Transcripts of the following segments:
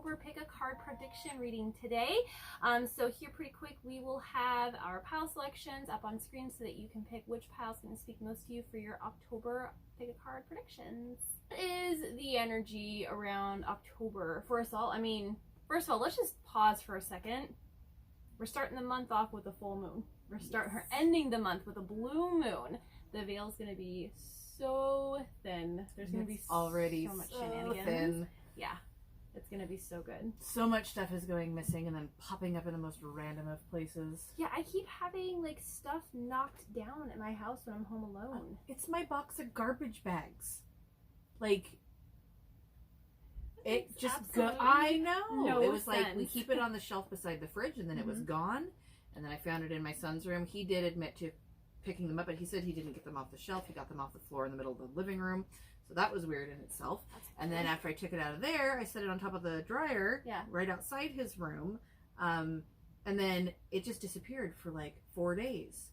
October pick a card prediction reading today. So here pretty quick, we will have our pile selections up on screen so that you can pick which pile is going to speak most to you for your October pick a card predictions. What is the energy around October for us all? I mean, first of all, let's just pause for a second. We're starting the month off with a full moon. We're ending the month with a blue moon. The veil's going to be so thin. There's going to be already so much shenanigans. Thin. Yeah, it's going to be so good. So much stuff is going missing and then popping up in the most random of places. Yeah, I keep having like stuff knocked down at my house when I'm home alone. It's my box of garbage bags. Like, it just go. I know. No it was sense. Like we keep it on the shelf beside the fridge, and then it was gone. And then I found it in my son's room. He did admit to picking them up, but he said he didn't get them off the shelf. He got them off the floor in the middle of the living room. So that was weird in itself. And then after I took it out of there, I set it on top of the dryer right outside his room. And then it just disappeared for like 4 days.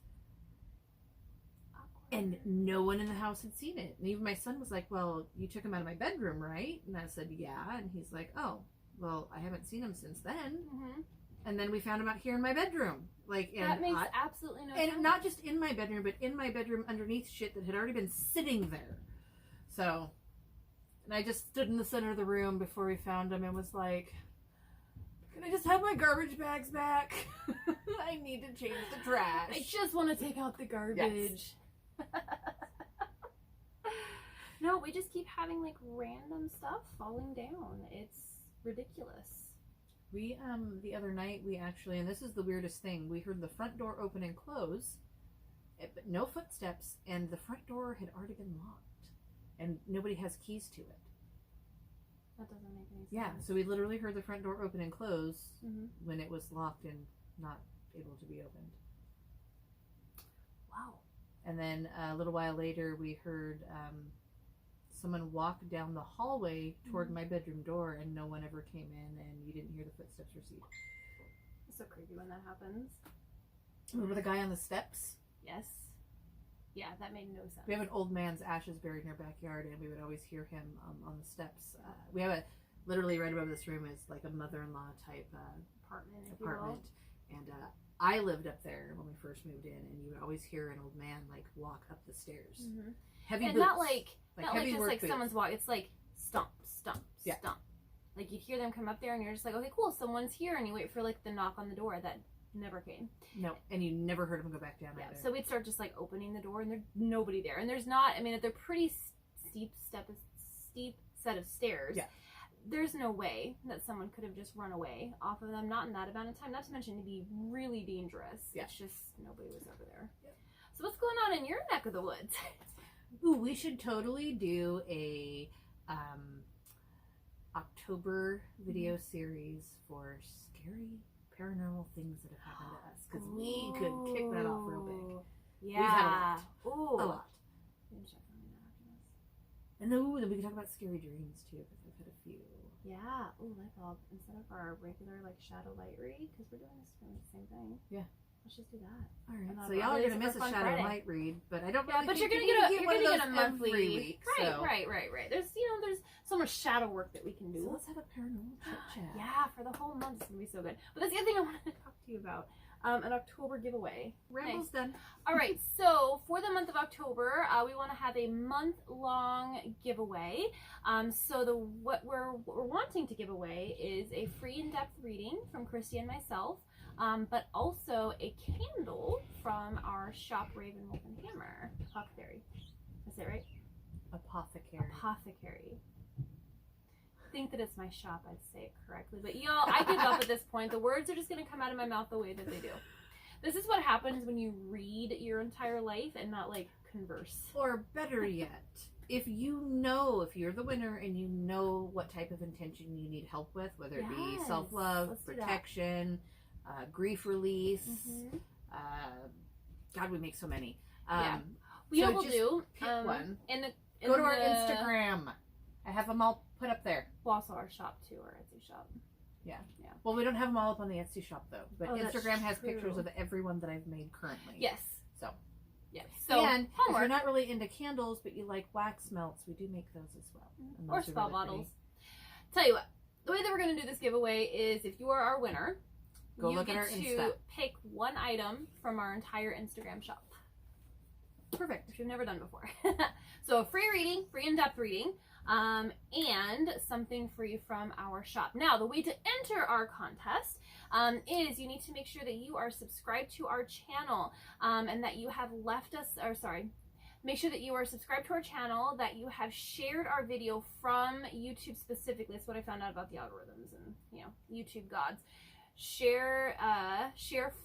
And no one in the house had seen it. And even my son was like, well, you took him out of my bedroom, right? And I said, yeah. And he's like, oh, well, I haven't seen him since then. And then we found him out here in my bedroom. Like, and that makes absolutely no sense. And not just in my bedroom, but in my bedroom underneath shit that had already been sitting there. So, and I just stood in the center of the room before we found him and was like, can I just have my garbage bags back? I need to change the trash. I just want to take out the garbage. Yes. No, we just keep having like random stuff falling down. It's ridiculous. We, the other night, we actually, and this is the weirdest thing, we heard the front door open and close, but no footsteps, and the front door had already been locked, and nobody has keys to it. That doesn't make any sense. Yeah, so we literally heard the front door open and close when it was locked and not able to be opened. Wow. And then a little while later, we heard someone walk down the hallway toward my bedroom door, and no one ever came in, and you didn't hear the footsteps recede. It's so creepy when that happens. Remember the guy on the steps? Yes. Yeah, that made no sense. We have an old man's ashes buried in our backyard, and we would always hear him on the steps. We have literally right above this room is like a mother-in-law type apartment. And I lived up there when we first moved in, and you would always hear an old man like walk up the stairs. Heavy and boots. Not like just like boots. someone's walk. It's like stomp, stomp, stomp. Like you'd hear them come up there, and you're just like, okay, cool, someone's here, and you wait for like the knock on the door that never came. No, and you never heard him go back down either. So we'd start just like opening the door, and there's nobody there, and there's not. I mean, they're pretty steep set of stairs. Yeah. There's no way that someone could have just run away off of them. Not in that amount of time. Not to mention to be really dangerous. Yeah. It's just nobody was over there. Yeah. So what's going on in your neck of the woods? Ooh, we should totally do a October video series for scary paranormal things that have happened to us, because we could kick that off real big. Yeah. We've had a lot. Ooh. A lot. And then we could talk about scary dreams too, because we've had a few. Yeah. Ooh, light bulb. Instead of our regular like shadow light read, because we're doing the same thing. Yeah. Let's just do that. All right. So y'all are gonna miss a shadow light read, but I don't. Yeah, really but you're gonna get a monthly week. Right, so. Right. There's there's so much shadow work that we can do. So let's have a paranormal chit chat. Yeah, for the whole month it's gonna be so good. But that's the other thing I wanted to talk to you about. An October giveaway. Ramble's done. All right, so for the month of October, we want to have a month-long giveaway. So what we're wanting to give away is a free in-depth reading from Kristi and myself, but also a candle from our shop Raven Wolf and Hammer. Apothecary. Is that right? Apothecary. I think that it's my shop, I'd say it correctly, but y'all, I give up at this point. The words are just going to come out of my mouth the way that they do. This is what happens when you read your entire life and not like converse. Or better yet, if you're the winner and you know what type of intention you need help with, whether it be self-love, protection, grief release, God, we make so many. We will do. Pick one. Go to our Instagram. I have them all put up there. Well, also our shop too, our Etsy shop. Yeah. Well, we don't have them all up on the Etsy shop though, but Instagram has pictures of everyone that I've made currently. Yes. So. Yes. So, and if you're not really into candles, but you like wax melts, we do make those as well. Or spell bottles. Tell you what, the way that we're going to do this giveaway is if you are our winner, Go you look get at our to Insta. pick one item from our entire Instagram shop. Perfect. Which we've never done before. So free reading, free in-depth reading, and something free from our shop. Now, the way to enter our contest is you need to make sure that you are subscribed to our channel and that you have left us, or sorry, make sure that you are subscribed to our channel, that you have shared our video from YouTube specifically. That's what I found out about the algorithms and, you know, YouTube gods. Share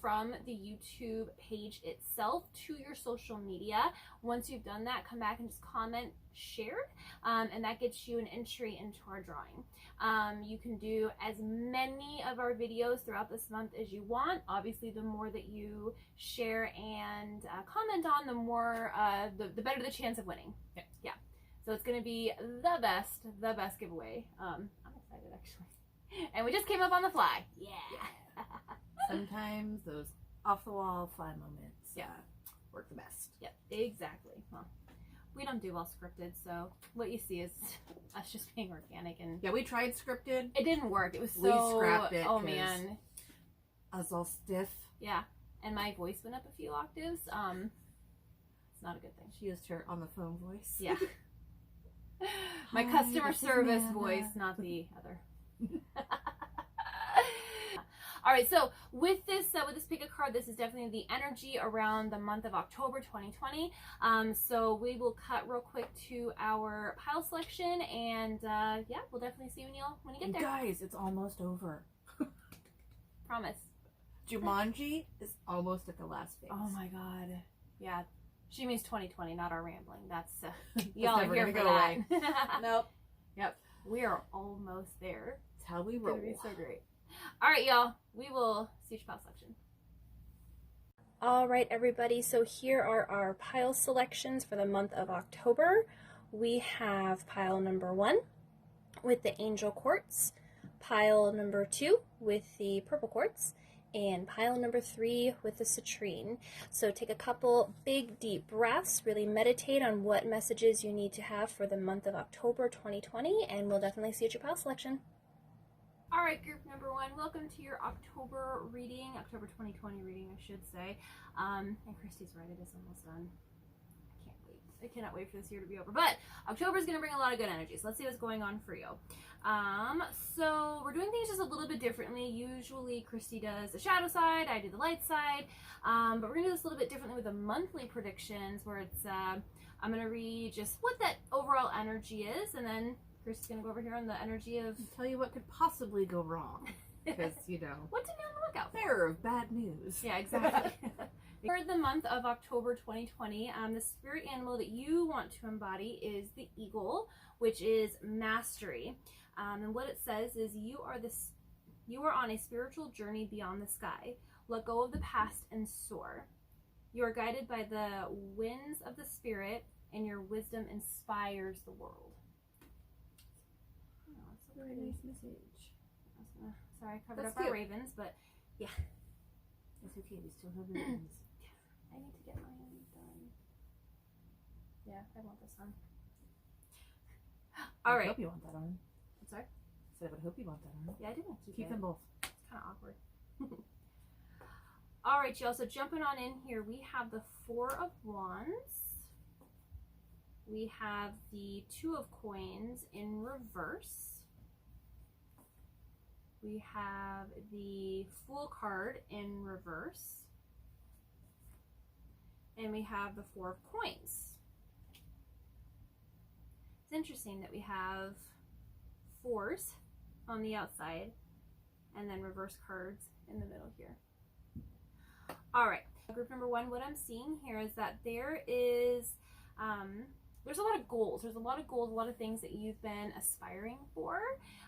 from the YouTube page itself to your social media. Once you've done that, come back and just comment shared, and that gets you an entry into our drawing. You can do as many of our videos throughout this month as you want. Obviously, the more that you share and comment on, the more the better the chance of winning. Yeah. So it's going to be the best giveaway. I'm excited actually. And we just came up on the fly. Yeah. Sometimes those off-the-wall fly moments work the best. Yep, exactly. Well, we don't do well scripted, so what you see is us just being organic. And yeah, we tried scripted. It didn't work. It was so... We scrapped it. Oh, man. I was all stiff. Yeah, and my voice went up a few octaves. It's not a good thing. She used her on the phone voice. Yeah. My customer service voice, not the other. All right, so with this pick a card, this is definitely the energy around the month of October 2020. So we will cut real quick to our pile selection, and yeah, we'll definitely see you when you get there. Guys, it's almost over. Promise. Jumanji is almost at the last phase. Oh my god. Yeah. She means 2020, not our rambling. That's y'all are here for go that. away. Nope. Yep. We are almost there. That's how we It's roll. gonna be so great. All right, y'all. We will see your pile selection. All right, everybody. So here are our pile selections for the month of October. We have pile number 1 with the angel quartz, pile number 2 with the purple quartz, and pile number 3 with the citrine. So take a couple big deep breaths, really meditate on what messages you need to have for the month of October 2020, and we'll definitely see you at your pile selection. All right, group number 1, welcome to your October reading, October 2020 reading, I should say. And Kristi's right, it is almost done. I can't wait. I cannot wait for this year to be over. But October is going to bring a lot of good energy, so let's see what's going on for you. So we're doing things just a little bit differently. Usually Kristi does the shadow side, I do the light side, but we're going to do this a little bit differently with the monthly predictions, where it's, I'm going to read just what that overall energy is, and then Kristi's going to go over here on the energy of... Tell you what could possibly go wrong. Because, you know... What to be on the lookout for. Bearer of bad news. Yeah, exactly. For the month of October 2020, the spirit animal that you want to embody is the eagle, which is mastery. And what it says is you are on a spiritual journey beyond the sky. Let go of the past and soar. You are guided by the winds of the spirit, and your wisdom inspires the world. Oh, that's a very nice message. Sorry, I covered up our ravens, but yeah. It's okay, we still have ravens. I need to get mine done. Yeah, I want this on. All right. I hope you want that on. I'm sorry? I said I would hope you want that on. Yeah, I do want to keep them both. It's kind of awkward. All right, y'all. So jumping on in here, we have the 4 of Wands. We have the 2 of Coins in reverse. We have the Fool card in reverse. And we have the 4 of Coins. It's interesting that we have 4s on the outside and then reverse cards in the middle here. All right, group number 1, what I'm seeing here is that there is, there's a lot of goals. There's a lot of goals, a lot of things that you've been aspiring for.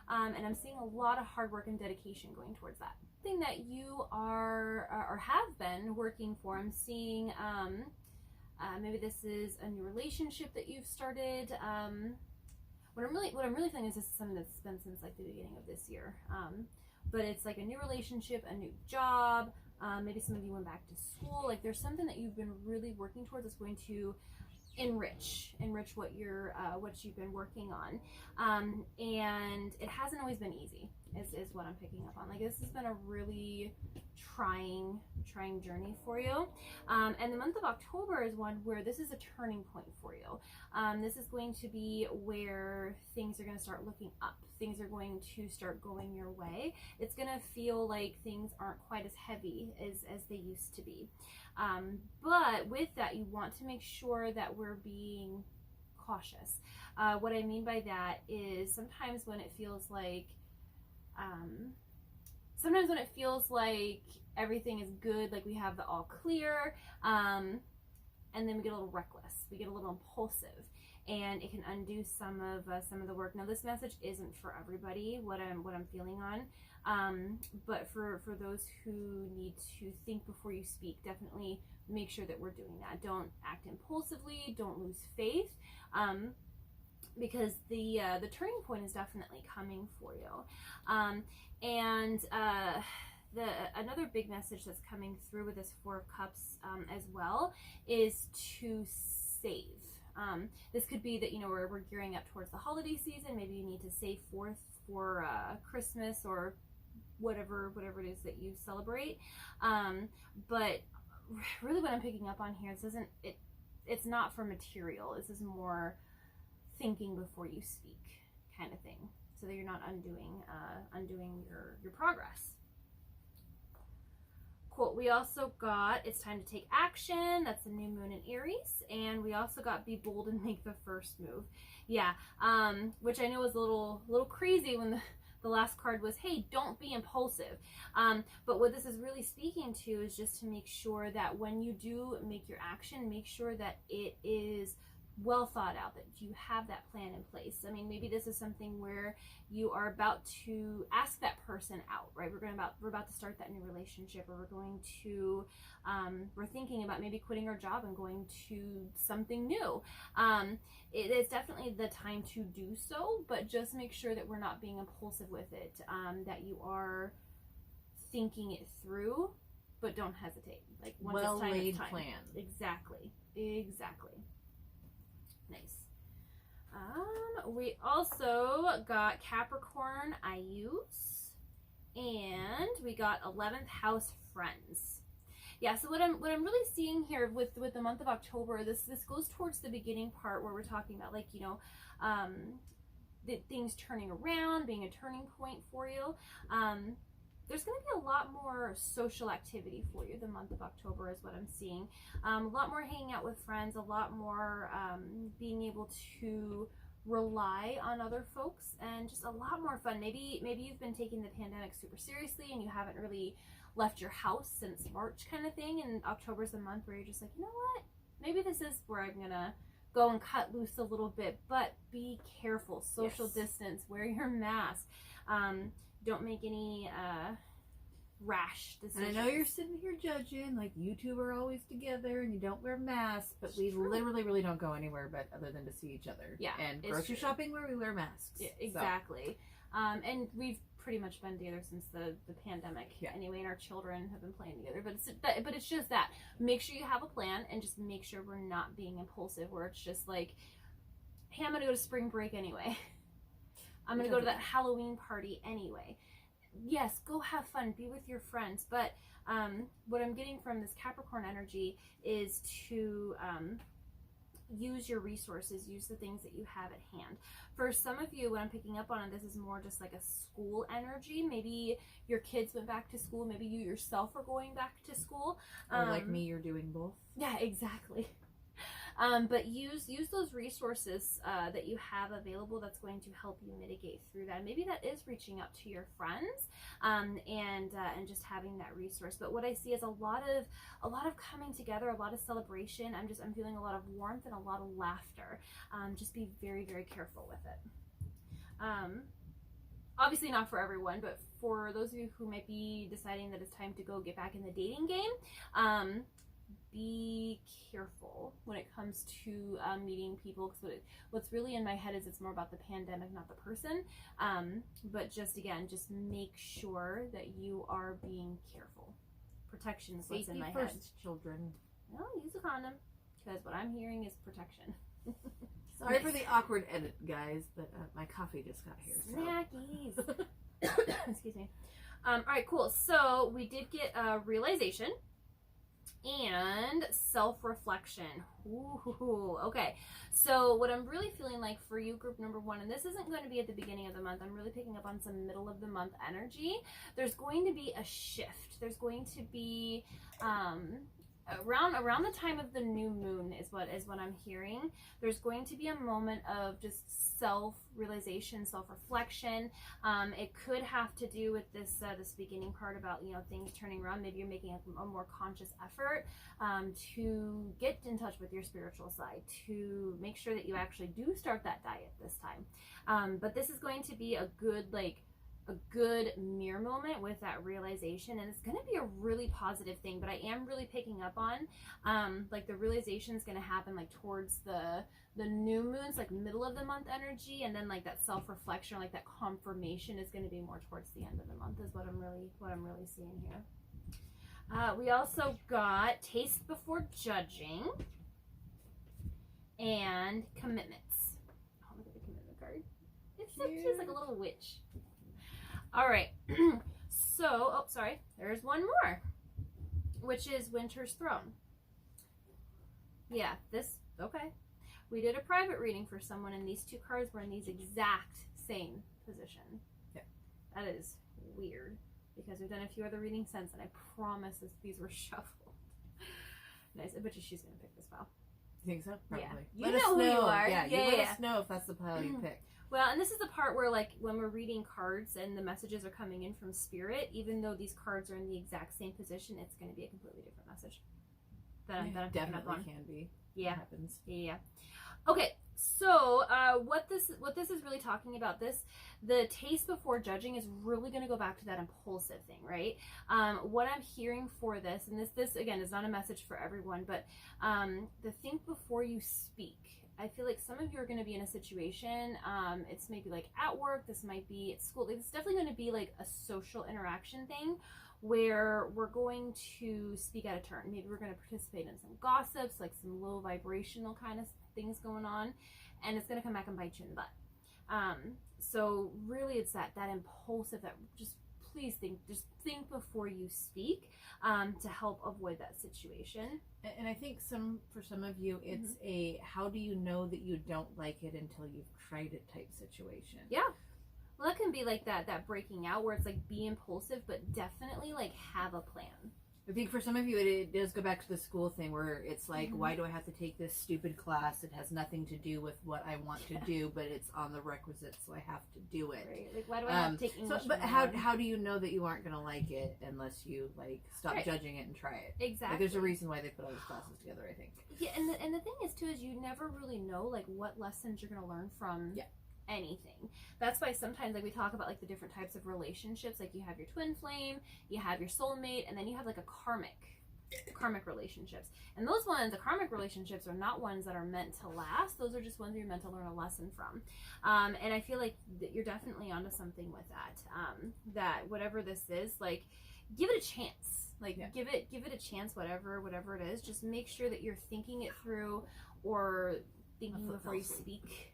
And I'm seeing a lot of hard work and dedication going towards that. Thing that you are or have been working for. I'm seeing maybe this is a new relationship that you've started. What I'm really feeling is this is something that's been since like the beginning of this year. But it's like a new relationship, a new job. Maybe some of you went back to school. Like there's something that you've been really working towards that's going to enrich what you've been working on, and it hasn't always been easy is what I'm picking up on. Like, this has been a really trying journey for you, and the month of October is one where this is a turning point for you. This is going to be where things are going to start looking up. Things are going to start going your way. It's going to feel like things aren't quite as heavy as they used to be. But with that, you want to make sure that we're being cautious. What I mean by that is sometimes when it feels like everything is good, like we have the all clear, and then we get a little reckless, we get a little impulsive, and it can undo some of the work. Now, this message isn't for everybody, what I'm feeling on, but for those who need to think before you speak, definitely make sure that we're doing that. Don't act impulsively, don't lose faith, because the turning point is definitely coming for you. Another big message that's coming through with this Four of Cups as well is to save. This could be that, you know, we're gearing up towards the holiday season. Maybe you need to save for Christmas or whatever it is that you celebrate. But really, what I'm picking up on here, it's not for material. This is more thinking before you speak kind of thing, so that you're not undoing your progress. Cool. We also got it's time to take action. That's the new moon in Aries. And we also got be bold and make the first move. Yeah. Which I know was a little crazy when the last card was, hey, don't be impulsive. But what this is really speaking to is just to make sure that when you do make your action, make sure that it is well thought out, that you have that plan in place. I mean, maybe this is something where you are about to ask that person out, right? We're about to start that new relationship, or we're thinking about maybe quitting our job and going to something new. It is definitely the time to do so, but just make sure that we're not being impulsive with it, that you are thinking it through, but don't hesitate. Like, once it's time, it's time. Plan. Exactly. Nice. We also got Capricorn Ayus, and we got 11th house friends. Yeah, so what I'm really seeing here with the month of October, this goes towards the beginning part where we're talking about, like, you know, things turning around, being a turning point for you. There's going to be a lot more social activity for you the month of October is what I'm seeing. A lot more hanging out with friends, a lot more being able to rely on other folks, and just a lot more fun. Maybe you've been taking the pandemic super seriously and you haven't really left your house since March kind of thing, and October's the month where you're just like, you know what? Maybe this is where I'm going to go and cut loose a little bit, but be careful. Social distance, wear your mask. Don't make any rash decisions. And I know you're sitting here judging, like, you two are always together and you don't wear masks, but we literally really don't go anywhere but other than to see each other. Yeah, and grocery shopping where we wear masks. Yeah, exactly. So. And we've pretty much been together since the pandemic anyway, and our children have been playing together. But it's just that, make sure you have a plan, and just make sure we're not being impulsive, where it's just like, hey, I'm gonna go to spring break anyway. I'm going to go to that Halloween party anyway. Yes, go have fun. Be with your friends. But what I'm getting from this Capricorn energy is to use your resources, use the things that you have at hand. For some of you, what I'm picking up on, and this is more just like a school energy. Maybe your kids went back to school. Maybe you yourself are going back to school. Or like me, you're doing both. Yeah, exactly. But use those resources that you have available that's going to help you mitigate through that. Maybe that is reaching out to your friends and just having that resource. But what I see is a lot of coming together, a lot of celebration. I'm feeling a lot of warmth and a lot of laughter. Just be very, very careful with it. Obviously not for everyone, but for those of you who might be deciding that it's time to go get back in the dating game, be careful when it comes to meeting people, because what's really in my head is it's more about the pandemic, not the person. But just make sure that you are being careful. Protection is what's in my head. Safety first, children. Well, use a condom. because what I'm hearing is protection. Sorry for the awkward edit, guys, but my coffee just got here. So. Snackies. Excuse me. All right, cool. So we did get a realization and self-reflection. Ooh, okay. So what I'm really feeling like for you, group number 1, and this isn't going to be at the beginning of the month, I'm really picking up on some middle of the month energy. There's going to be a shift. There's going to be around the time of the new moon is what I'm hearing. There's going to be a moment of just self-realization, self-reflection. It could have to do with this beginning part about, you know, things turning around. Maybe you're making a more conscious effort to get in touch with your spiritual side, to make sure that you actually do start that diet this time. But this is going to be a good mirror moment with that realization, and it's going to be a really positive thing. But I am really picking up on like the realization is going to happen like towards the new moons, like middle of the month energy, and then like that self-reflection, like that confirmation is going to be more towards the end of the month is what I'm really seeing here. We also got taste before judging and commitments. Oh, look at the commitment card. It's so cute. It's like a little witch. All right, so, oh, sorry, there's one more, which is Winter's Throne. Yeah, okay. We did a private reading for someone, and these 2 cards were in these exact same position. Yeah. That is weird, because we've done a few other readings since, and I promise these were shuffled. Nice, I bet you she's going to pick this pile. You think so? Probably. Yeah. Let us know who you are. Yeah, let us know if that's the pile you picked. Well, and this is the part where, like, when we're reading cards and the messages are coming in from spirit, even though these cards are in the exact same position, it's going to be a completely different message. That I'm picking up on. Can be. Yeah. That happens. Yeah. Okay. So, what this is really talking about, the taste before judging is really going to go back to that impulsive thing, right? What I'm hearing for this, and this again is not a message for everyone, but the think before you speak. I feel like some of you are going to be in a situation, it's maybe like at work, this might be at school, it's definitely going to be like a social interaction thing where we're going to speak out of turn. Maybe we're going to participate in some gossips, like some low vibrational kind of things going on, and it's going to come back and bite you in the butt. So really it's that impulsive, that just please think before you speak, to help avoid that situation. And I think for some of you, it's a how do you know that you don't like it until you've tried it type situation. Yeah. Well, that can be like that breaking out where it's like be impulsive, but definitely like have a plan. I think for some of you, it does go back to the school thing where it's like, why do I have to take this stupid class? It has nothing to do with what I want to do, but it's on the requisite, so I have to do it. Right. Like, why do I have to take English? But how do you know that you aren't going to like it unless you like stop judging it and try it? Exactly. Like, there's a reason why they put all these classes together, I think. Yeah, and the thing is too is you never really know like what lessons you're going to learn from. Yeah. Anything. That's why sometimes like we talk about like the different types of relationships, like you have your twin flame, you have your soulmate, and then you have like a karmic relationships. And those ones, the karmic relationships, are not ones that are meant to last. Those are just ones you're meant to learn a lesson from. And I feel like that you're definitely onto something with that. That whatever this is, like give it a chance. Like give it a chance, whatever it is. Just make sure that you're thinking it through or thinking before you speak.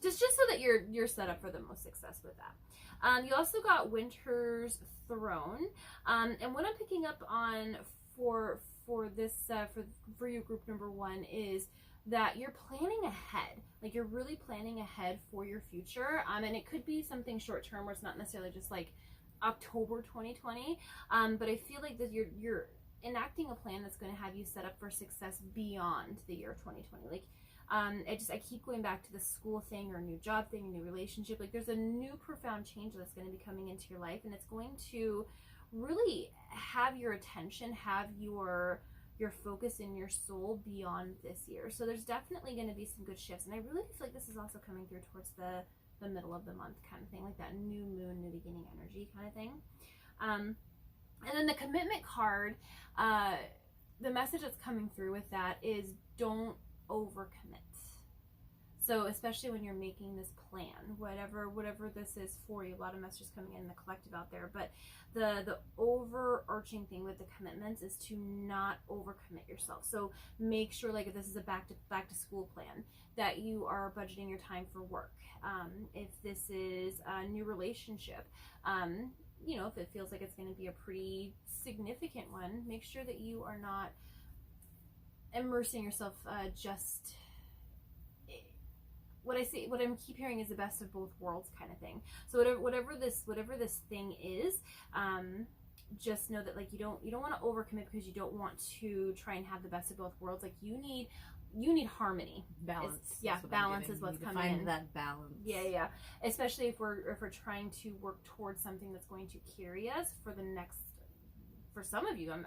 Just so that you're set up for the most success with that. You also got Winter's Throne, and what I'm picking up on for this for your group number 1 is that you're planning ahead. Like you're really planning ahead for your future, and it could be something short term where it's not necessarily just like October 2020, but I feel like that you're enacting a plan that's going to have you set up for success beyond the year 2020. Like I keep going back to the school thing or a new job thing, a new relationship. Like there's a new profound change that's going to be coming into your life, and it's going to really have your attention, have your focus in your soul beyond this year. So there's definitely going to be some good shifts, and I really feel like this is also coming through towards the middle of the month kind of thing, like that new moon, new beginning energy kind of thing. And then the commitment card, the message that's coming through with that is don't overcommit. So especially when you're making this plan, whatever this is for you, a lot of messages coming in the collective out there, but the overarching thing with the commitments is to not overcommit yourself. So make sure, like if this is a back to school plan, that you are budgeting your time for work. If this is a new relationship, you know, if it feels like it's going to be a pretty significant one, make sure that you are not immersing yourself just what I'm keep hearing is the best of both worlds kind of thing. So whatever this thing is, just know that like you don't want to overcommit because you don't want to try and have the best of both worlds. Like you need harmony, balance. Balance is what's coming in. Find that balance. Yeah. Especially if we're trying to work towards something that's going to carry us for the next. For some of you, I'm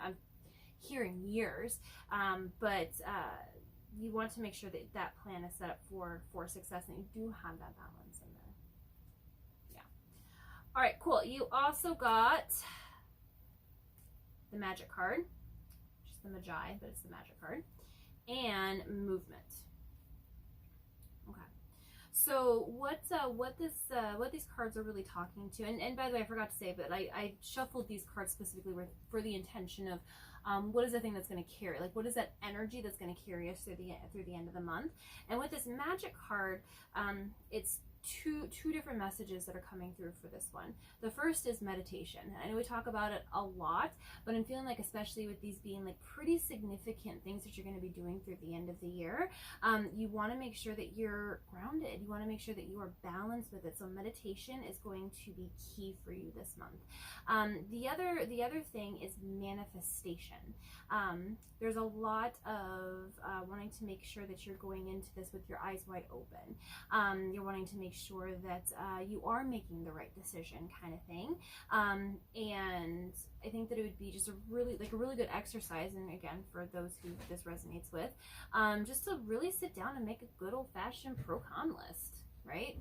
hearing years, but you want to make sure that that plan is set up for success and you do have that balance in there. Yeah. All right, cool. You also got the magic card, which is the Magi, but it's the magic card, and movement. Okay. So what these cards are really talking to, and by the way, I forgot to say, but I shuffled these cards specifically for the intention of what is the thing that's going to carry, like what is that energy that's going to carry us through the end of the month. And with this magic card, it's two different messages that are coming through for this one. The first is meditation. I know we talk about it a lot, but I'm feeling like, especially with these being like pretty significant things that you're going to be doing through the end of the year, you want to make sure that you're grounded. You want to make sure that you are balanced with it. So meditation is going to be key for you this month. The other thing is manifestation. There's a lot of wanting to make sure that you're going into this with your eyes wide open. You're wanting to make sure that you are making the right decision, kind of thing. And I think that it would be just a really good exercise, and again, for those who this resonates with, just to really sit down and make a good old-fashioned pro-con list, right?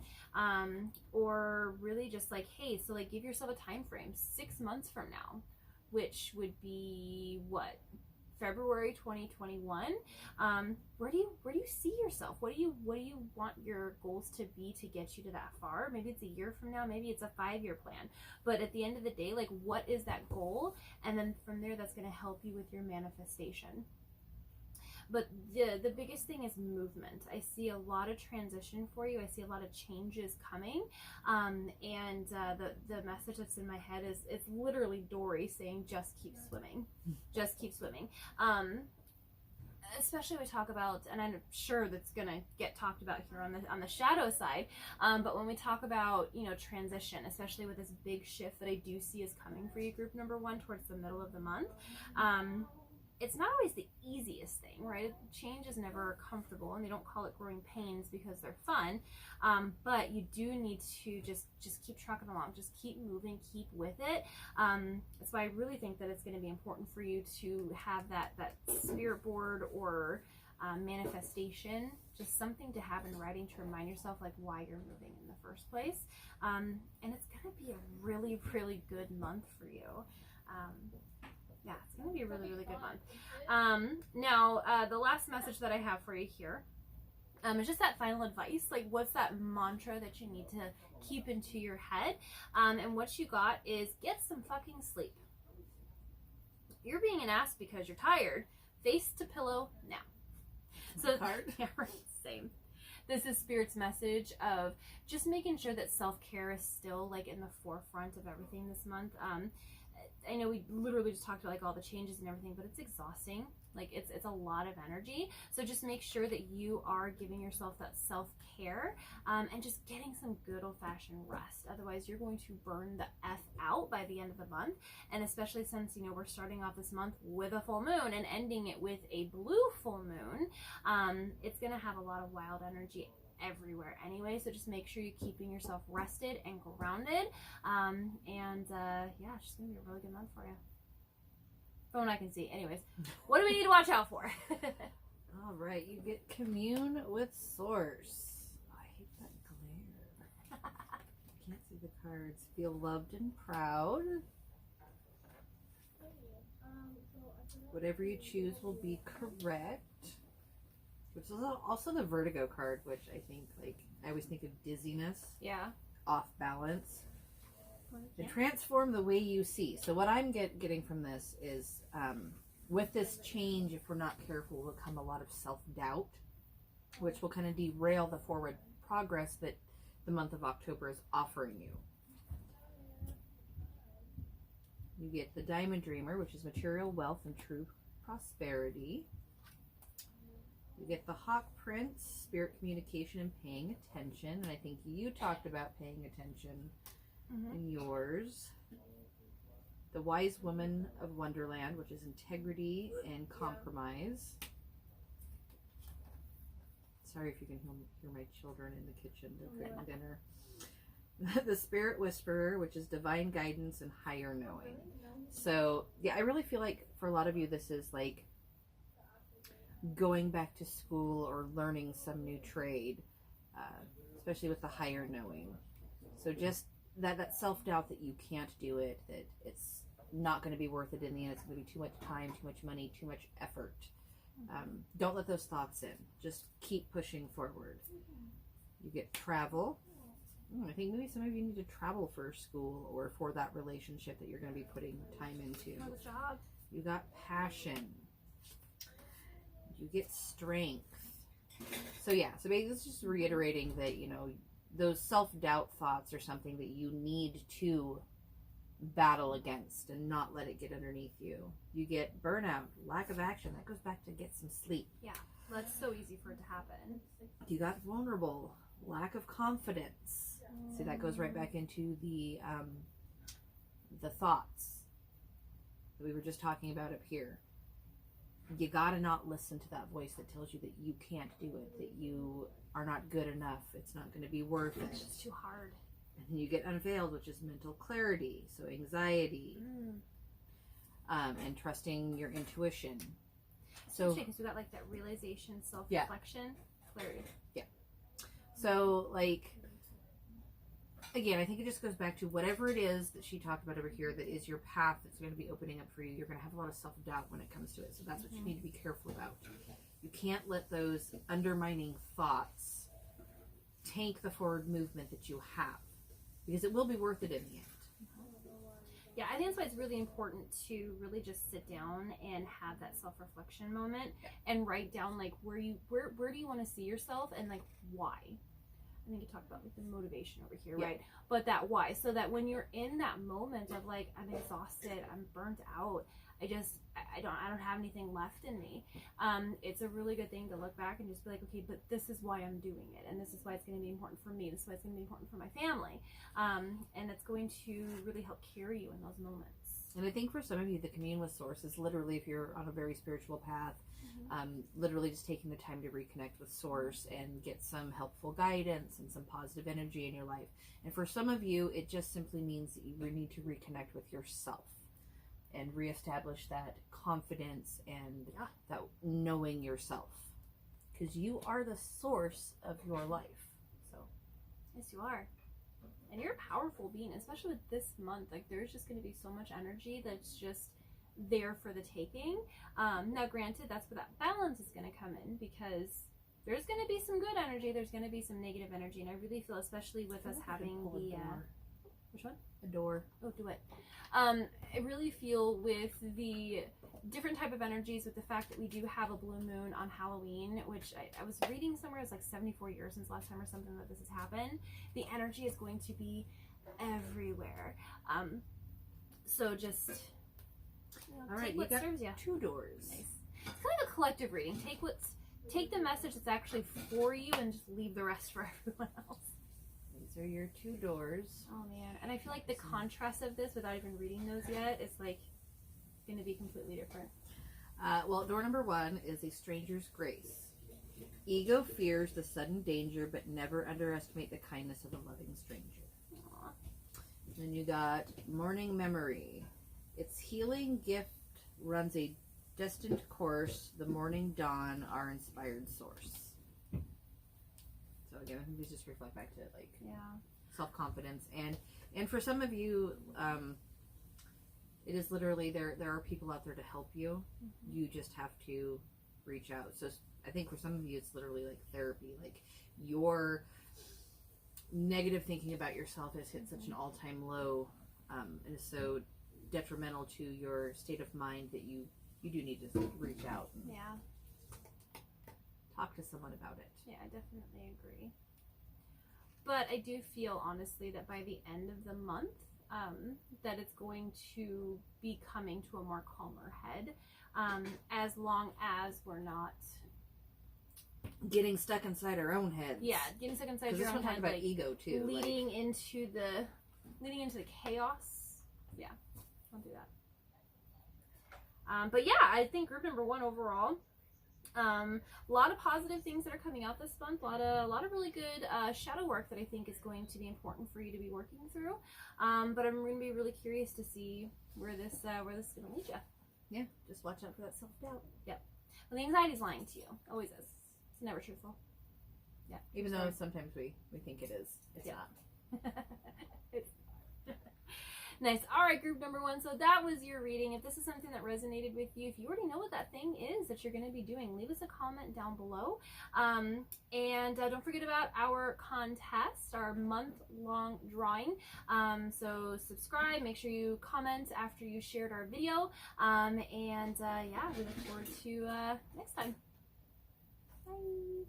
Or really just like, hey, so like give yourself a time frame, 6 months from now, which would be what, February 2021. Where do you see yourself? What do you want your goals to be to get you to that far? Maybe it's a year from now, maybe it's a 5-year plan. But at the end of the day, like, what is that goal? And then from there, that's going to help you with your manifestation. But the biggest thing is movement. I see a lot of transition for you. I see a lot of changes coming. And the message that's in my head is, it's literally Dory saying, just keep swimming. Just keep swimming. Especially when we talk about, and I'm sure that's going to get talked about here on the shadow side, but when we talk about, you know, transition, especially with this big shift that I do see is coming for you, group number 1, towards the middle of the month, it's not always the easiest thing, right? Change is never comfortable, and they don't call it growing pains because they're fun, but you do need to just keep trucking along, just keep moving, keep with it. That's why I really think that it's going to be important for you to have that spirit board or manifestation, just something to have in writing to remind yourself like why you're moving in the first place. And it's going to be a really, really good month for you. Yeah, it's going to be a really, really good month. Now, the last message that I have for you here is just that final advice. Like, what's that mantra that you need to keep into your head? And what you got is, get some fucking sleep. You're being an ass because you're tired. Face to pillow now. So, yeah, right, same. This is Spirit's message of just making sure that self-care is still like in the forefront of everything this month. I know we literally just talked about like all the changes and everything, but it's exhausting. Like it's a lot of energy. So just make sure that you are giving yourself that self-care, and just getting some good old-fashioned rest. Otherwise, you're going to burn the F out by the end of the month. And especially since, you know, we're starting off this month with a full moon and ending it with a blue full moon, it's going to have a lot of wild energy everywhere anyway. So just make sure you're keeping yourself rested and grounded. Yeah, it's just gonna be a really good month for you. From what I can see. Anyways, what do we need to watch out for? All right, you get commune with source. I hate that glare. Can't see the cards. Feel loved and proud. Whatever you choose will be correct. Which is also the vertigo card, which I think, like, I always think of dizziness. Yeah. Off balance. And transform the way you see. So what I'm getting from this is, with this change, if we're not careful, will come a lot of self-doubt, which will kind of derail the forward progress that the month of October is offering you. You get the Diamond Dreamer, which is material wealth and true prosperity. You get the Hawk Prince, spirit communication and paying attention. And I think you talked about paying attention in yours. The Wise Woman of Wonderland, which is integrity and compromise. Sorry if you can hear my children in the kitchen. They're cooking dinner. The Spirit Whisperer, which is divine guidance and higher knowing. So, yeah, I really feel like for a lot of you, this is like going back to school or learning some new trade, especially with the higher knowing. So just that self-doubt that you can't do it, that it's not going to be worth it in the end. It's going to be too much time, too much money, too much effort. Don't let those thoughts in. Just keep pushing forward. You get travel. I think maybe some of you need to travel for school or for that relationship that you're going to be putting time into. For the job. You got passion. You get strength. So yeah, so basically it's just reiterating that, you know, those self-doubt thoughts are something that you need to battle against and not let it get underneath you. You get burnout, lack of action. That goes back to get some sleep. Yeah, that's so easy for it to happen. You got vulnerable, lack of confidence. See, that goes right back into the thoughts that we were just talking about up here. You gotta not listen to that voice that tells you that you can't do it, that you are not good enough, it's not going to be worth it. It's just too hard. And then you get unveiled, which is mental clarity, so anxiety, and trusting your intuition. So, because we got like that realization, self-reflection, clarity. Yeah. So, like, again, I think it just goes back to whatever it is that she talked about over here that is your path that's going to be opening up for you. You're going to have a lot of self-doubt when it comes to it. So that's what you need to be careful about. You can't let those undermining thoughts tank the forward movement that you have, because it will be worth it in the end. Yeah, I think that's why it's really important to really just sit down and have that self-reflection moment and write down like where do you want to see yourself and like why. I think you talked about like the motivation over here, right? But that why, so that when you're in that moment of like, I'm exhausted, I'm burnt out, I don't have anything left in me. It's a really good thing to look back and just be like, okay, but this is why I'm doing it, and this is why it's going to be important for me. This is why it's going to be important for my family, and it's going to really help carry you in those moments. And I think for some of you, the commune with Source is literally, if you're on a very spiritual path, literally just taking the time to reconnect with Source and get some helpful guidance and some positive energy in your life. And for some of you, it just simply means that you need to reconnect with yourself and reestablish that confidence and that knowing yourself, because you are the source of your life. So yes, you are. And you're a powerful being, especially with this month. Like, there's just going to be so much energy that's just there for the taking. Now, granted, that's where that balance is going to come in, because there's going to be some good energy, there's going to be some negative energy, and I really feel, especially with us having the which one? A door. Oh, do it. I really feel with the different type of energies, with the fact that we do have a blue moon on Halloween, which I was reading somewhere, it's like 74 years since last time or something that this has happened. The energy is going to be everywhere. So just, all right, take what serves you. 2 doors. Nice. It's kind of a collective reading. Take the message that's actually for you and just leave the rest for everyone else. These are your 2 doors. Oh man, and I feel like the contrast of this, without even reading those yet, is like going to be completely different. Well, door number 1 is a stranger's grace. Ego fears the sudden danger, but never underestimate the kindness of a loving stranger. Aww. Then you got morning memory. Its healing gift runs a destined course. The morning dawn, our inspired source. So again, I think these just reflect back to like self-confidence, and for some of you, it is literally there are people out there to help you. You just have to reach out. So I think for some of you, it's literally like therapy. Like your negative thinking about yourself has hit such an all-time low, and is so detrimental to your state of mind that you do need to reach out and talk to someone about it. Yeah, I definitely agree. But I do feel, honestly, that by the end of the month, that it's going to be coming to a more calmer head, as long as we're not getting stuck inside our own heads. Yeah, getting stuck inside your own head, about like ego too, leading into the chaos. Yeah, don't do that. But yeah, I think group number 1 overall. A lot of positive things that are coming out this month. A lot of really good shadow work that I think is going to be important for you to be working through. But I'm going to be really curious to see where this is going to lead you. Yeah, just watch out for that self-doubt. Yep. Well, the anxiety's lying to you. Always is. It's never truthful. Yeah. Even though sometimes we think it is. It's not. It's nice. All right, group number 1. So that was your reading. If this is something that resonated with you, if you already know what that thing is that you're going to be doing, leave us a comment down below. And don't forget about our contest, our month-long drawing. So subscribe. Make sure you comment after you shared our video. Yeah, we look forward to next time. Bye.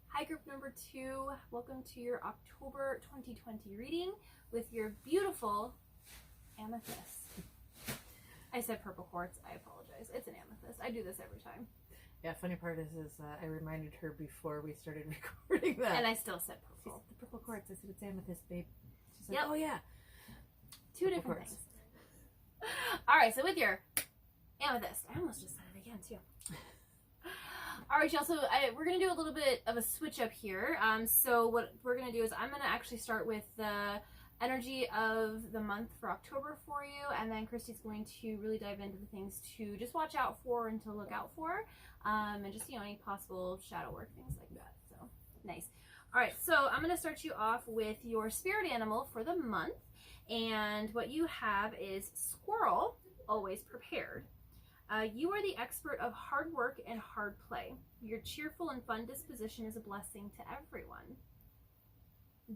Hi, group number 2. Welcome to your October 2020 reading with your beautiful amethyst. I said purple quartz. I apologize. It's an amethyst. I do this every time. Yeah, funny part is I reminded her before we started recording that. And I still said purple. The purple quartz. I said, it's amethyst, babe. She's like, yep. Oh, yeah. 2 purple different quartz. things. All right, so with your amethyst, I almost just said it again, too. All right, y'all, so we're going to do a little bit of a switch up here. So what we're going to do is I'm going to actually start with the energy of the month for October for you, and then Kristi's going to really dive into the things to just watch out for and to look out for, and just, any possible shadow work, things like that. So, nice. All right, so I'm going to start you off with your spirit animal for the month, and what you have is squirrel, always prepared. You are the expert of hard work and hard play. Your cheerful and fun disposition is a blessing to everyone.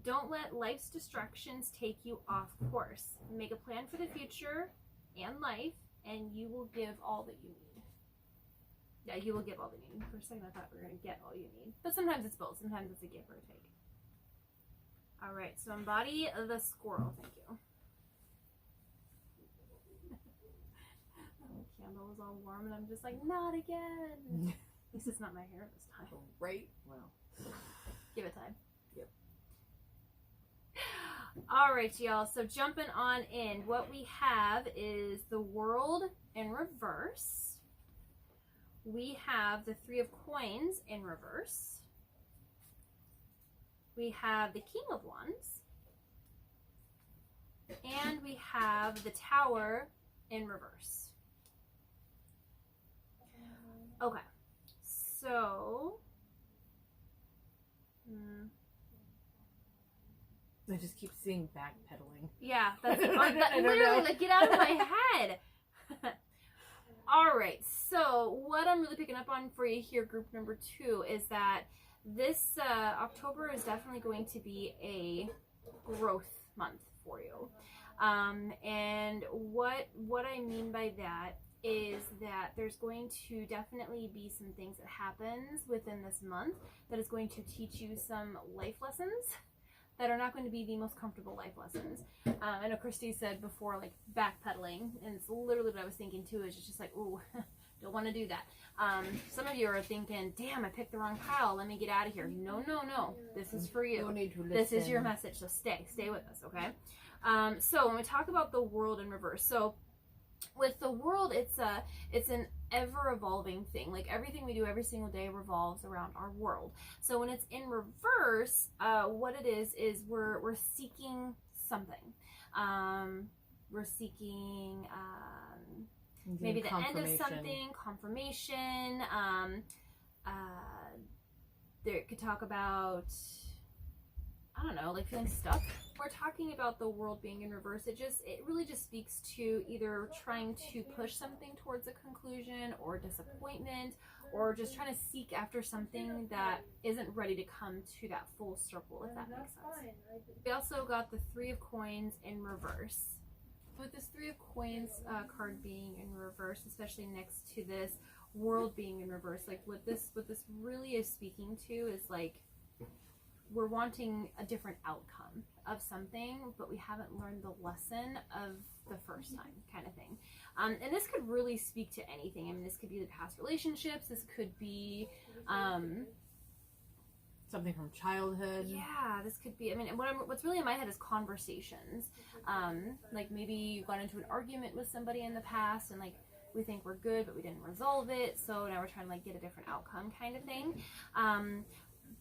Don't let life's distractions take you off course. Make a plan for the future and life, and you will give all that you need. Yeah, you will give all that you need. For a second, I thought we were going to get all you need. But sometimes it's both. Sometimes it's a give or a take. All right, so embody the squirrel. Thank you. The candle was all warm, and I'm just like, not again. At least it's not my hair this time. Right? Well. Give it time. Yep. All right, y'all. So jumping on in, what we have is the world in reverse. We have the 3 of coins in reverse. We have the King of Wands. And we have the Tower in reverse. Okay. So... I just keep seeing backpedaling. Yeah, that's I don't literally know. like, get out of my head. All right, so what I'm really picking up on for you here, group number 2, is that this October is definitely going to be a growth month for you. And what I mean by that is that there's going to definitely be some things that happens within this month that is going to teach you some life lessons that are not going to be the most comfortable life lessons. I know Kristi said before, like, backpedaling, and it's literally what I was thinking too, is just like, ooh, don't want to do that. Some of you are thinking, damn, I picked the wrong pile, let me get out of here. No, this is for you. No need to listen. This is your message, so stay with us, okay? So when we talk about the world in reverse, so with the world, it's an ever-evolving thing. Like, everything we do every single day revolves around our world. So when it's in reverse, what it is we're seeking something. We're seeking maybe the end of something, confirmation. There could talk about I don't know, like feeling stuck. We're talking about the world being in reverse. It really just speaks to either trying to push something towards a conclusion or disappointment, or just trying to seek after something that isn't ready to come to that full circle, if that makes sense. We also got the Three of Coins in reverse. With this Three of Coins card being in reverse, especially next to this world being in reverse, like what this really is speaking to is like, we're wanting a different outcome of something, but we haven't learned the lesson of the first time, kind of thing. And this could really speak to anything. I mean, this could be the past relationships. This could be something from childhood. Yeah, this could be. I mean, what's really in my head is conversations. Like maybe you got into an argument with somebody in the past, and like we think we're good, but we didn't resolve it. So now we're trying to like get a different outcome, kind of thing.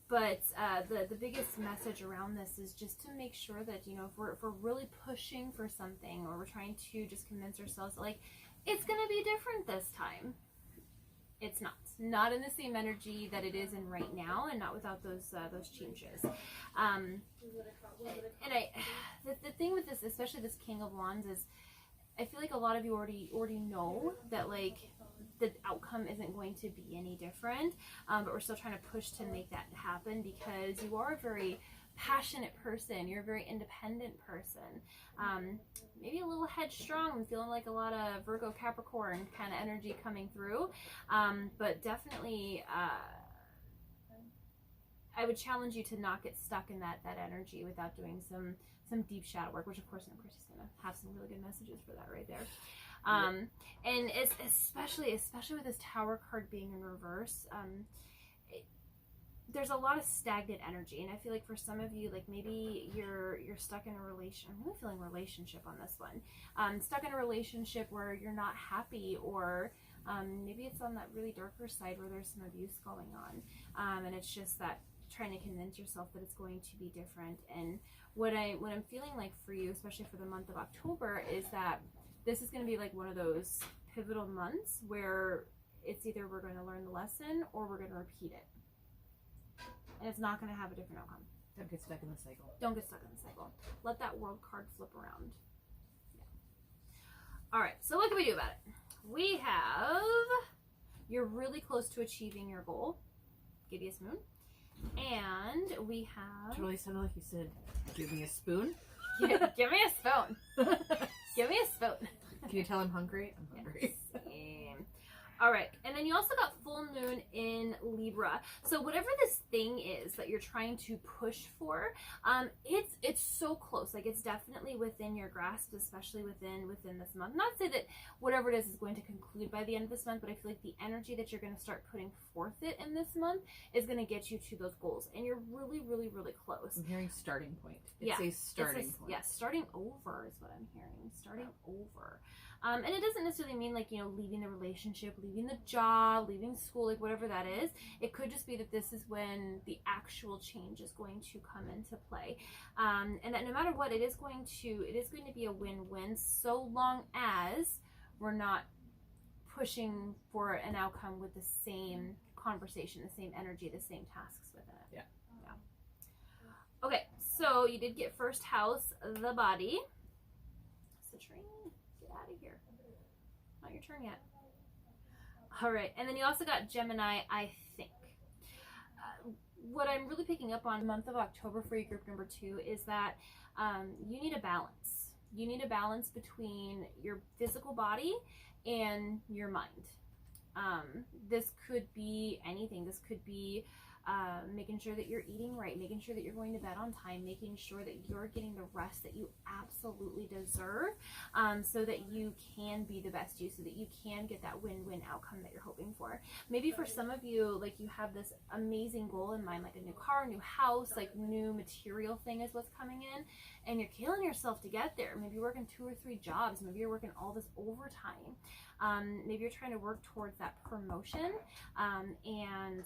But the biggest message around this is just to make sure that, you know, if we're really pushing for something, or we're trying to just convince ourselves that, like, it's going to be different this time. It's not in the same energy that it is in right now, and not without those changes. And the thing with this, especially this King of Wands, is I feel like a lot of you already know that, like, the outcome isn't going to be any different, but we're still trying to push to make that happen, because you are a very passionate person. You're a very independent person. Maybe a little headstrong. I'm feeling like a lot of Virgo Capricorn kind of energy coming through, but definitely I would challenge you to not get stuck in that energy without doing some deep shadow work, which of course Kristi's gonna have some really good messages for that right there. And it's especially with this Tower card being in reverse, there's a lot of stagnant energy, and I feel like for some of you, like maybe you're stuck in a relation. I'm really feeling relationship on this one. Stuck in a relationship where you're not happy, or maybe it's on that really darker side where there's some abuse going on, and it's just that trying to convince yourself that it's going to be different. And what I'm feeling like for you, especially for the month of October, is that this is going to be like one of those pivotal months where it's either we're going to learn the lesson or we're going to repeat it. And it's not going to have a different outcome. Don't get stuck in the cycle. Don't get stuck in the cycle. Let that world card flip around. Yeah. All right, so what can we do about it? We have, you're really close to achieving your goal. Give you a spoon. And we have... It really sounded like you said, give me a spoon. Give me a spoon. Give me a spoon. Can you tell I'm hungry? I'm hungry. Yes. All right, and then you also got full moon in Libra. So whatever this thing is that you're trying to push for, it's so close. Like, it's definitely within your grasp, especially within this month. Not to say that whatever it is going to conclude by the end of this month, but I feel like the energy that you're going to start putting forth it in this month is going to get you to those goals, and you're really, really, really close. I'm hearing starting point. It's a starting point. Yeah, starting over is what I'm hearing. Starting over. And it doesn't necessarily mean, like, you know, leaving the relationship, leaving the job, leaving school, like whatever that is. It could just be that this is when the actual change is going to come into play. And that no matter what, it is going to be a win-win, so long as we're not pushing for an outcome with the same conversation, the same energy, the same tasks within it. Yeah. Okay, so you did get first house, the body. Citrine. Out of here. Not your turn yet. All right, and then you also got Gemini, I think. What I'm really picking up on the month of October for your group number 2 is that you need a balance. You need a balance between your physical body and your mind. This could be anything. This could be making sure that you're eating right, making sure that you're going to bed on time, making sure that you're getting the rest that you absolutely deserve, so that you can be the best you, so that you can get that win-win outcome that you're hoping for. Maybe for some of you, like, you have this amazing goal in mind, like a new car, new house, like new material thing is what's coming in, and you're killing yourself to get there. Maybe you're working 2 or 3 jobs. Maybe you're working all this overtime. Maybe you're trying to work towards that promotion, and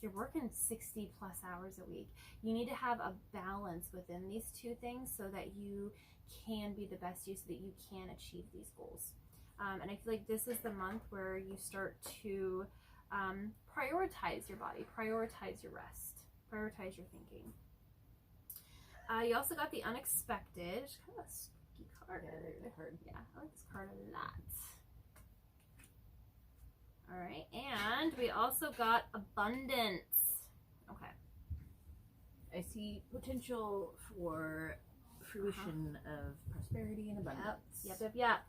you're working 60 plus hours a week. You need to have a balance within these 2 things so that you can be the best you, so that you can achieve these goals. And I feel like this is the month where you start to prioritize your body, prioritize your rest, prioritize your thinking. You also got the unexpected. It's kind of a spooky card. Yeah, I like this card a lot. All right, and we also got abundance. Okay. I see potential for fruition of prosperity and abundance. Yep.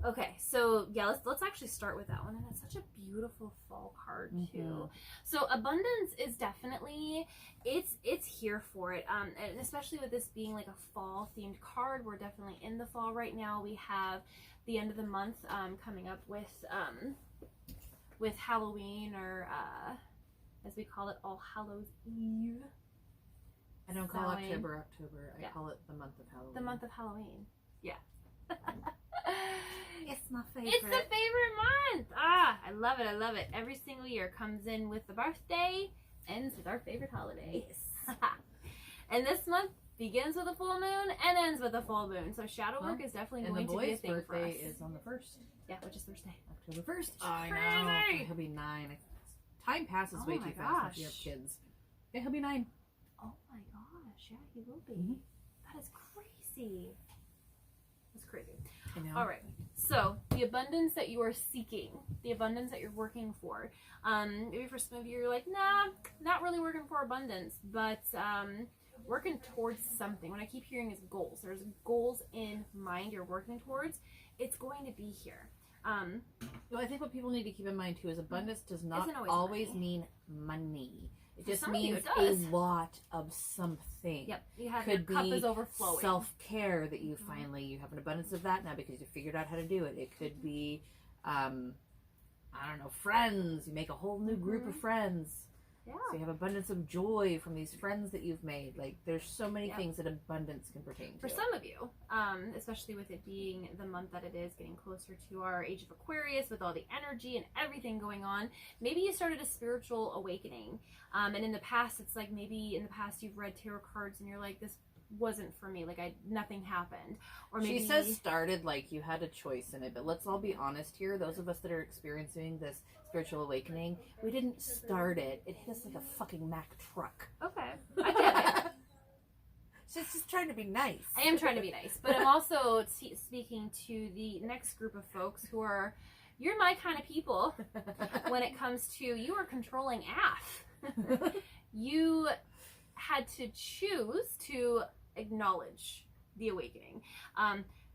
Okay, so yeah, let's actually start with that one, and it's such a beautiful fall card too. Mm-hmm. So abundance is definitely it's here for it, and especially with this being like a fall themed card. We're definitely in the fall right now. We have the end of the month coming up with Halloween, or as we call it, All Hallows Eve. I don't call October. I call it the month of Halloween. The month of Halloween. Yeah. It's my favorite. It's the favorite month. I love it. Every single year comes in with the birthday, ends with our favorite holiday. Yes. And this month begins with a full moon and ends with a full moon. So shadow work is definitely going to be a thing for us. And the boy's birthday is on the 1st. Yeah, which is Thursday. October 1st. I know. He'll be 9. Time passes way too fast when you have kids. Yeah, he'll be 9. Oh my gosh. Yeah, he will be. Mm-hmm. That is crazy. That's crazy. I know. All right. So the abundance that you are seeking, the abundance that you're working for. Maybe for some of you, you're like, nah, not really working for abundance, but working towards something. What I keep hearing is goals. There's goals in mind you're working towards. It's going to be here. Well, I think what people need to keep in mind too is abundance does not Isn't always money. mean money. It just some of you, means it does. a lot of something. Yep, you have Could your cup be is overflowing. Self-care that you finally you have an abundance of that now because you figured out how to do it. It could be I don't know, friends. You make a whole new group of friends. Yeah. So you have abundance of joy from these friends that you've made. Like there's so many things that abundance can pertain to. For some of you, especially with it being the month that it is, getting closer to our age of Aquarius with all the energy and everything going on, maybe you started a spiritual awakening. And in the past, it's like maybe in the past you've read tarot cards and you're like, this wasn't for me. Like nothing happened. Or maybe she says started like you had a choice in it, but let's all be honest here. Those of us that are experiencing this spiritual awakening, we didn't start it. It hit us like a fucking Mack truck. Okay, I get it. She's just trying to be nice. I am trying to be nice, but I'm also speaking to the next group of folks who are, you're my kind of people when it comes to, you are controlling AF. You had to choose to acknowledge the awakening.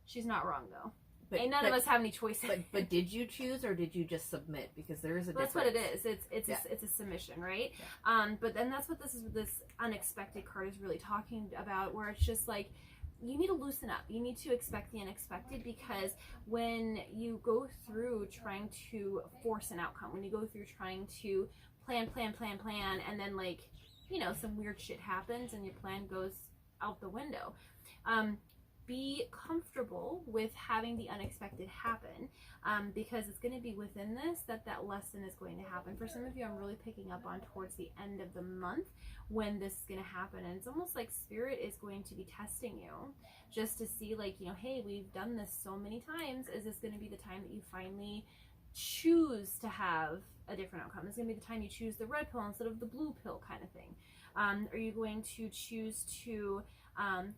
She's not wrong though. But none of us have any choices. But did you choose or did you just submit? Because there is a difference. That's what it is. It's a submission, right? Yeah. But then that's what this unexpected card is really talking about, where it's just like you need to loosen up. You need to expect the unexpected, because when you go through trying to force an outcome, when you go through trying to plan, and then like, you know, some weird shit happens and your plan goes out the window. Be comfortable with having the unexpected happen, because it's going to be within this that lesson is going to happen. For some of you, I'm really picking up on towards the end of the month when this is going to happen, and it's almost like Spirit is going to be testing you just to see, like, you know, hey, we've done this so many times. Is this going to be the time that you finally choose to have a different outcome? It's going to be the time you choose the red pill instead of the blue pill kind of thing. Are you going to choose to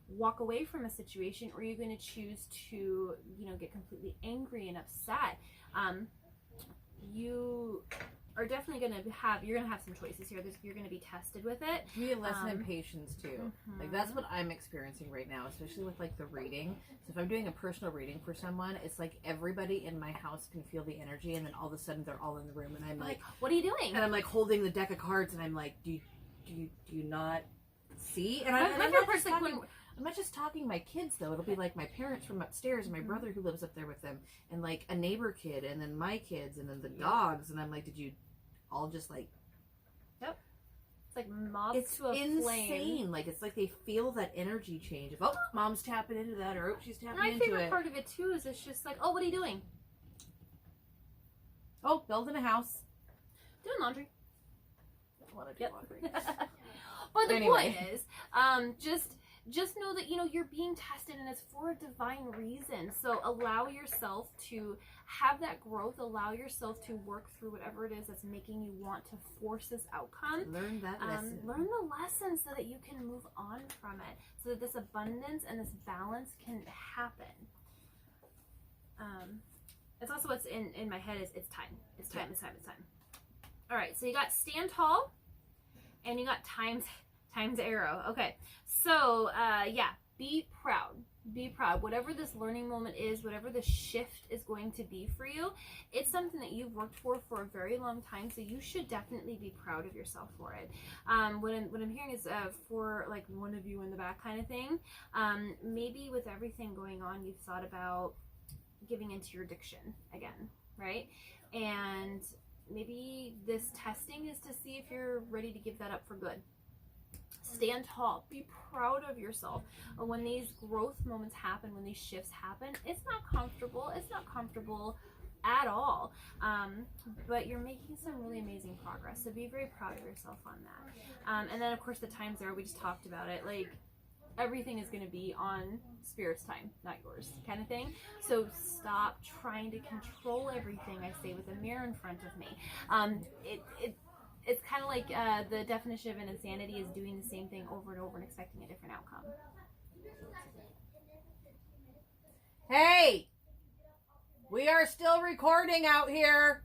walk away from a situation, or are you going to choose to, you know, get completely angry and upset? You are definitely going to have, you're going to have some choices here. You're going to be tested with it. Be a lesson in patience too. Like that's what I'm experiencing right now, especially with like the reading. So if I'm doing a personal reading for someone, it's like everybody in my house can feel the energy, and then all of a sudden they're all in the room, and I'm like, what are you doing? And I'm like holding the deck of cards, and I'm like, do you not see? And I'm not just talking my kids though. It'll be like my parents from upstairs and my brother who lives up there with them, and like a neighbor kid, and then my kids, and then the dogs. And I'm like, did you all just like? Yep. It's like moths to a insane. flame. Like it's like they feel that energy change of, oh, mom's tapping into that, or oh, she's tapping into it. My favorite part of it too is it's just like, oh, what are you doing? Oh, building a house. Doing laundry. I want to do laundry. But the point is, just just know that, you know, you're being tested and it's for a divine reason. So allow yourself to have that growth. Allow yourself to work through whatever it is that's making you want to force this outcome. Learn that lesson. Learn the lesson so that you can move on from it. So that this abundance and this balance can happen. It's also what's in my head is it's time. It's time. It's time. It's time. All right. So you got stand tall, and you got times arrow. Okay. So yeah, be proud. Be proud. Whatever this learning moment is, whatever the shift is going to be for you, it's something that you've worked for a very long time. So you should definitely be proud of yourself for it. What I'm hearing is for like one of you in the back kind of thing. Maybe with everything going on, you've thought about giving into your addiction again, right? And maybe this testing is to see if you're ready to give that up for good. Stand tall. Be proud of yourself. When these growth moments happen, when these shifts happen, it's not comfortable. It's not comfortable at all. But you're making some really amazing progress. So be very proud of yourself on that. And then, of course, the times there, we just talked about it. Like, everything is going to be on Spirit's time, not yours, kind of thing. So stop trying to control everything, I say, with a mirror in front of me. It's kind of like the definition of an insanity is doing the same thing over and over and expecting a different outcome. Hey! We are still recording out here.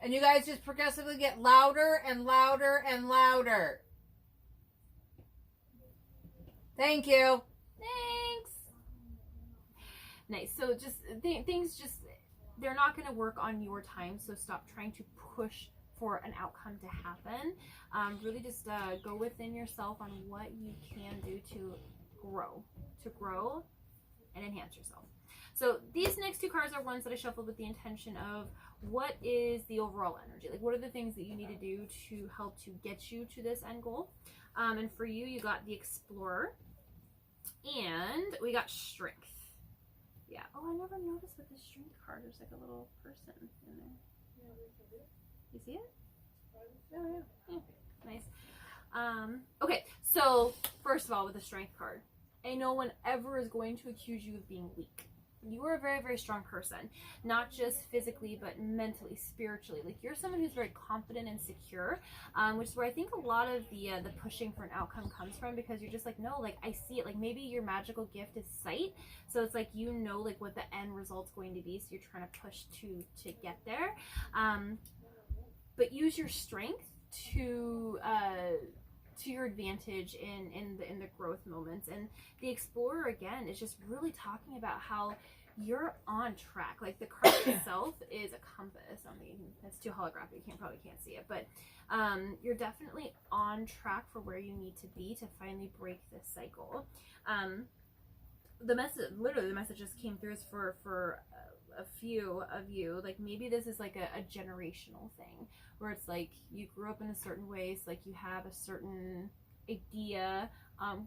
And you guys just progressively get louder and louder and louder. Thank you. Thanks. Nice. So just things they're not going to work on your time. So stop trying to push for an outcome to happen. Really just go within yourself on what you can do to grow and enhance yourself. So these next two cards are ones that I shuffled with the intention of what is the overall energy? Like, what are the things that you need to do to help to get you to this end goal? And for you, you got the Explorer. And we got Strength. Yeah. Oh, I never noticed with the Strength card, there's like a little person in there. You see it? Oh, yeah. Nice. Okay, so first of all, with the Strength card, no one ever is going to accuse you of being weak. You are a very, very strong person, not just physically, but mentally, spiritually. Like, you're someone who's very confident and secure, which is where I think a lot of the pushing for an outcome comes from, because you're just like, no, like, I see it. Like, maybe your magical gift is sight, so it's like, you know, like, what the end result's going to be, so you're trying to push to get there. But use your strength to your advantage in the growth moments. And the Explorer, again, is just really talking about how you're on track. Like, the card itself is a compass. I mean, that's too holographic, you probably can't see it, but you're definitely on track for where you need to be to finally break this cycle. The message just came through is for a few of you, like, maybe this is like a generational thing, where it's like you grew up in a certain way, so like you have a certain idea.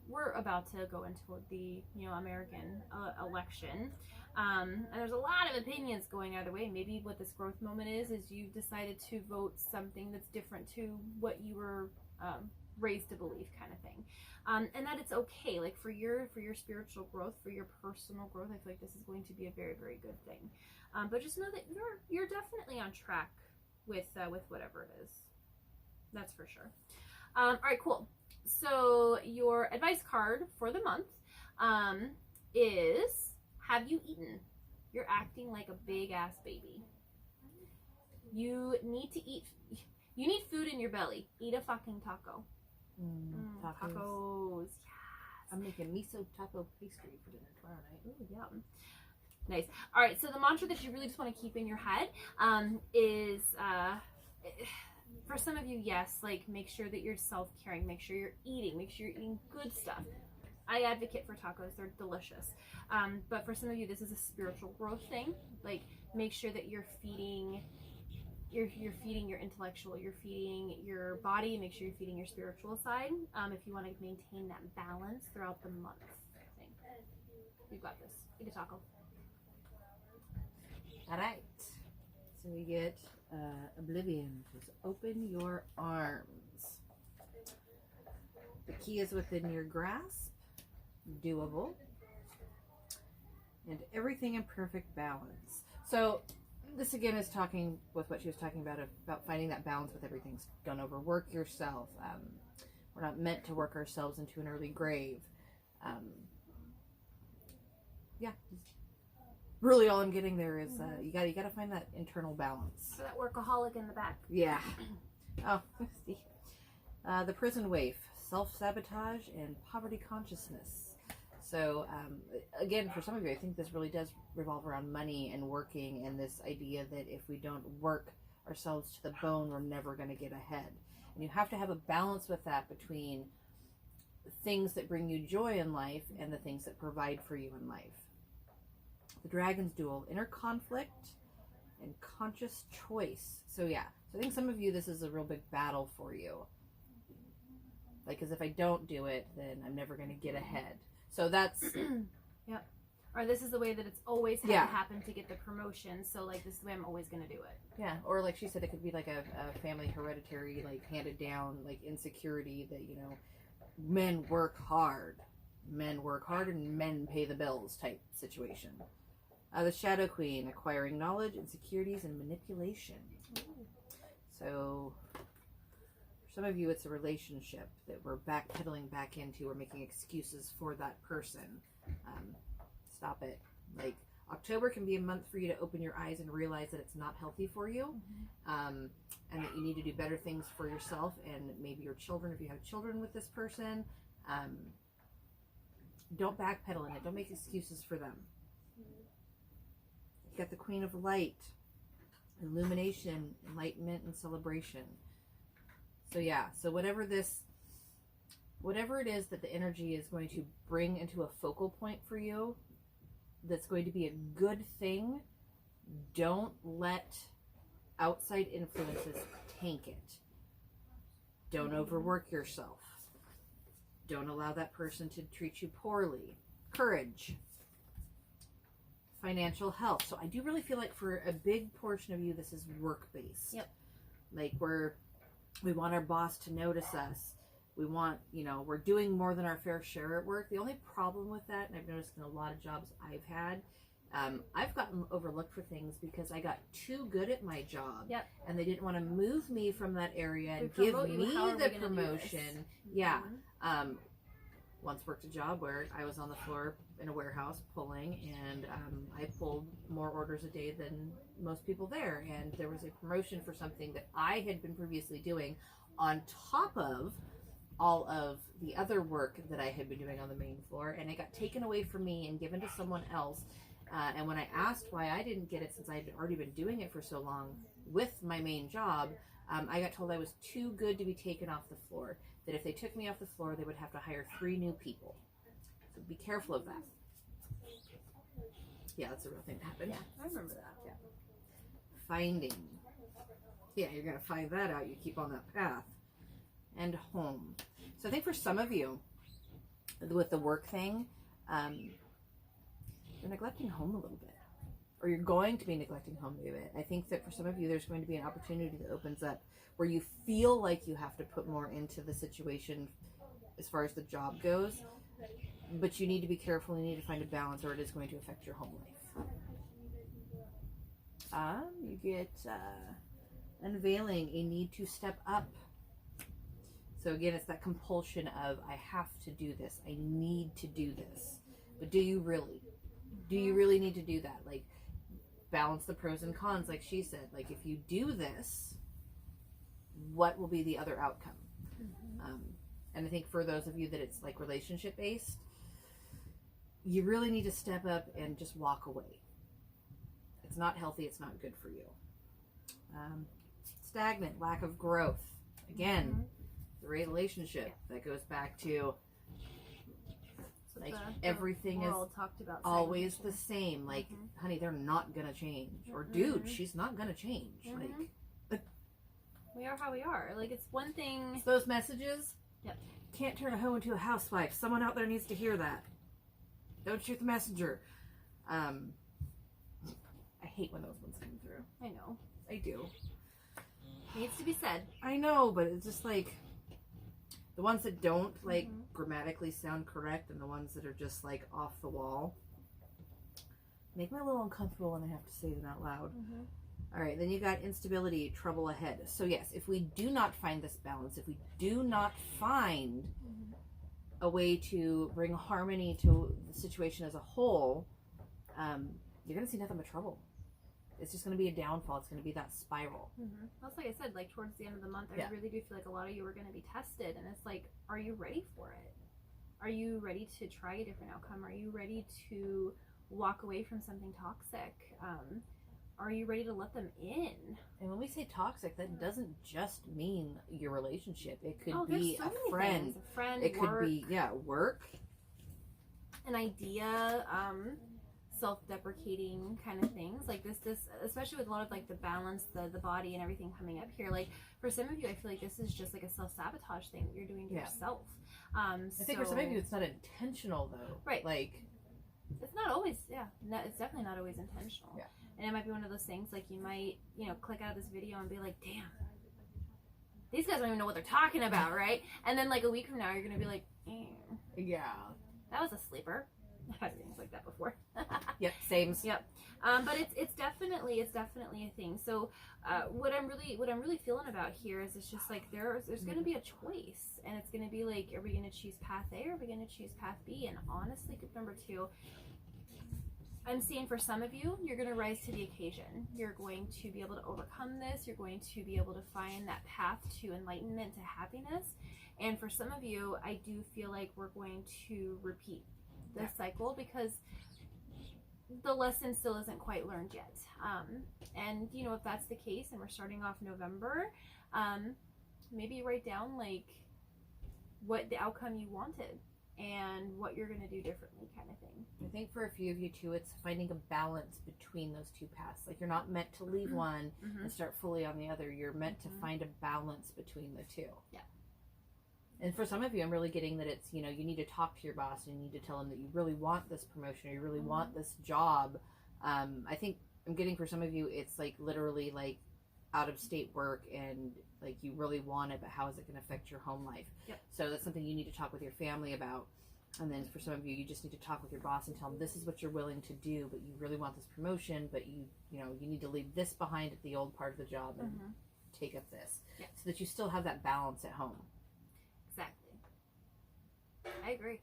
We're about to go into the American election, and there's a lot of opinions going either way. Maybe what this growth moment is you've decided to vote something that's different to what you were raised to believe, kind of thing. And that it's okay. Like, for your spiritual growth, for your personal growth, I feel like this is going to be a very, very good thing. But just know that you're definitely on track with whatever it is. That's for sure. All right, cool. So your advice card for the month is, have you eaten? You're acting like a big ass baby. You need to eat. You need food in your belly. Eat a fucking taco. Tacos. Yes. I'm making miso taco pastry for dinner tomorrow night. Ooh, yum. Nice. All right, so the mantra that you really just want to keep in your head is, for some of you, yes, like, make sure that you're self-caring, make sure you're eating good stuff. I advocate for tacos, they're delicious. But for some of you, this is a spiritual growth thing. Like, make sure that you're feeding your intellectual, you're feeding your body, make sure you're feeding your spiritual side, if you want to maintain that balance throughout the month. You've got this. Eat a taco. All right. So we get Oblivion. Just open your arms. The key is within your grasp. doable. And everything in perfect balance. So this again is talking with what she was talking about finding that balance with everything. Don't overwork yourself. We're not meant to work ourselves into an early grave. Yeah. Really all I'm getting there is you gotta find that internal balance. So that workaholic in the back. Yeah. Oh, see. The prison waif, self-sabotage, and poverty consciousness. So, again, for some of you, I think this really does revolve around money and working and this idea that if we don't work ourselves to the bone, we're never going to get ahead. And you have to have a balance with that between things that bring you joy in life and the things that provide for you in life. The Dragon's Duel, inner conflict and conscious choice. So, yeah. So I think some of you, this is a real big battle for you. Like, because if I don't do it, then I'm never going to get ahead. So that's... Yep. Or this is the way that it's always had to happen to get the promotion. So, like, this is the way I'm always going to do it. Yeah. Or, like she said, it could be like a family hereditary, like, handed down, like, insecurity that, you know, men work hard. Men work hard and men pay the bills type situation. The Shadow Queen, acquiring knowledge, insecurities, and manipulation. Ooh. So... some of you, it's a relationship that we're backpedaling back into. We're making excuses for that person. Stop it. Like, October can be a month for you to open your eyes and realize that it's not healthy for you. And that you need to do better things for yourself and maybe your children, if you have children with this person. Don't backpedal in it. Don't make excuses for them. You got the Queen of Light. Illumination, enlightenment, and celebration. So yeah, so whatever it is that the energy is going to bring into a focal point for you, that's going to be a good thing, don't let outside influences tank it. Don't overwork yourself. Don't allow that person to treat you poorly. Courage. Financial health. So I do really feel like for a big portion of you, this is work-based. Yep. Like we want our boss to notice us. We want, you know, we're doing more than our fair share at work. The only problem with that, and I've noticed in a lot of jobs I've had, I've gotten overlooked for things because I got too good at my job. Yep. And they didn't want to move me from that area and give me the promotion. Yeah. Once worked a job where I was on the floor in a warehouse pulling, and I pulled more orders a day than most people there, and there was a promotion for something that I had been previously doing on top of all of the other work that I had been doing on the main floor, and it got taken away from me and given to someone else. And when I asked why I didn't get it, since I had already been doing it for so long with my main job, I got told I was too good to be taken off the floor. That if they took me off the floor, they would have to hire 3 new people. So be careful of that. Yeah, that's a real thing that happened. Yeah, I remember that. Yeah. Finding. Yeah, you're going to find that out. You keep on that path. And home. So I think for some of you, with the work thing, you're neglecting home a little bit. Or you're going to be neglecting home a bit. I think that for some of you, there's going to be an opportunity that opens up where you feel like you have to put more into the situation as far as the job goes, but you need to be careful. You need to find a balance, or it is going to affect your home life. You get unveiling a need to step up. So again, it's that compulsion of, I have to do this. I need to do this. But do you really? Do you really need to do that? Like, balance the pros and cons, like she said. Like, if you do this, what will be the other outcome? And I think for those of you that it's like relationship based, you really need to step up and just walk away. It's not healthy. It's not good for you. Stagnant, lack of growth. Again, the relationship that goes back to like everything is talked about always the same. Like, honey, they're not gonna change. Or dude, she's not gonna change. Like, we are how we are. Like, it's one thing. It's those messages. Yep. Can't turn a hoe into a housewife. Someone out there needs to hear that. Don't shoot the messenger. I hate when those ones come through. I know. I do. Needs to be said. I know, but it's just like The ones that don't, like, grammatically sound correct and the ones that are just, like, off the wall make me a little uncomfortable when I have to say them out loud. All right, then you got instability, trouble ahead. So, yes, if we do not find this balance, if we do not find a way to bring harmony to the situation as a whole, you're going to see nothing but trouble. It's just going to be a downfall. It's going to be that spiral. That's like I said, like towards the end of the month, I really do feel like a lot of you are going to be tested. And it's like, are you ready for it? Are you ready to try a different outcome? Are you ready to walk away from something toxic? Are you ready to let them in? And when we say toxic, that doesn't just mean your relationship. It could be a friend. A friend. It could be work. An idea. Self-deprecating kind of things like this especially with a lot of like the balance, the body and everything coming up here. Like for some of you, I feel like this is just like a self-sabotage thing that you're doing to yourself. I think for some of you it's not intentional though, right? Like it's not always it's definitely not always intentional. And it might be one of those things like you might click out of this video and be like, damn, these guys don't even know what they're talking about, right? And then like a week from now you're gonna be like, that was a sleeper. I've had things like that before. Yep, same. Yep. But it's definitely a thing. So what I'm really feeling about here is it's just like there's going to be a choice, and it's going to be like, are we going to choose path A or are we going to choose path B? And honestly, group number 2, I'm seeing for some of you, you're going to rise to the occasion. You're going to be able to overcome this. You're going to be able to find that path to enlightenment, to happiness. And for some of you, I do feel like we're going to repeat this cycle because the lesson still isn't quite learned yet. And if that's the case and we're starting off November, maybe write down like what the outcome you wanted and what you're going to do differently kind of thing. I think for a few of you too, it's finding a balance between those two paths. Like you're not meant to leave one and start fully on the other. You're meant to find a balance between the two. Yeah. And for some of you, I'm really getting that it's, you need to talk to your boss and you need to tell them that you really want this promotion or you really want this job. I think I'm getting for some of you, it's like literally like out of state work and like you really want it, but how is it going to affect your home life? Yep. So that's something you need to talk with your family about. And then for some of you, you just need to talk with your boss and tell them this is what you're willing to do, but you really want this promotion, but you need to leave this behind at the old part of the job and take up this so that you still have that balance at home. Exactly. I agree.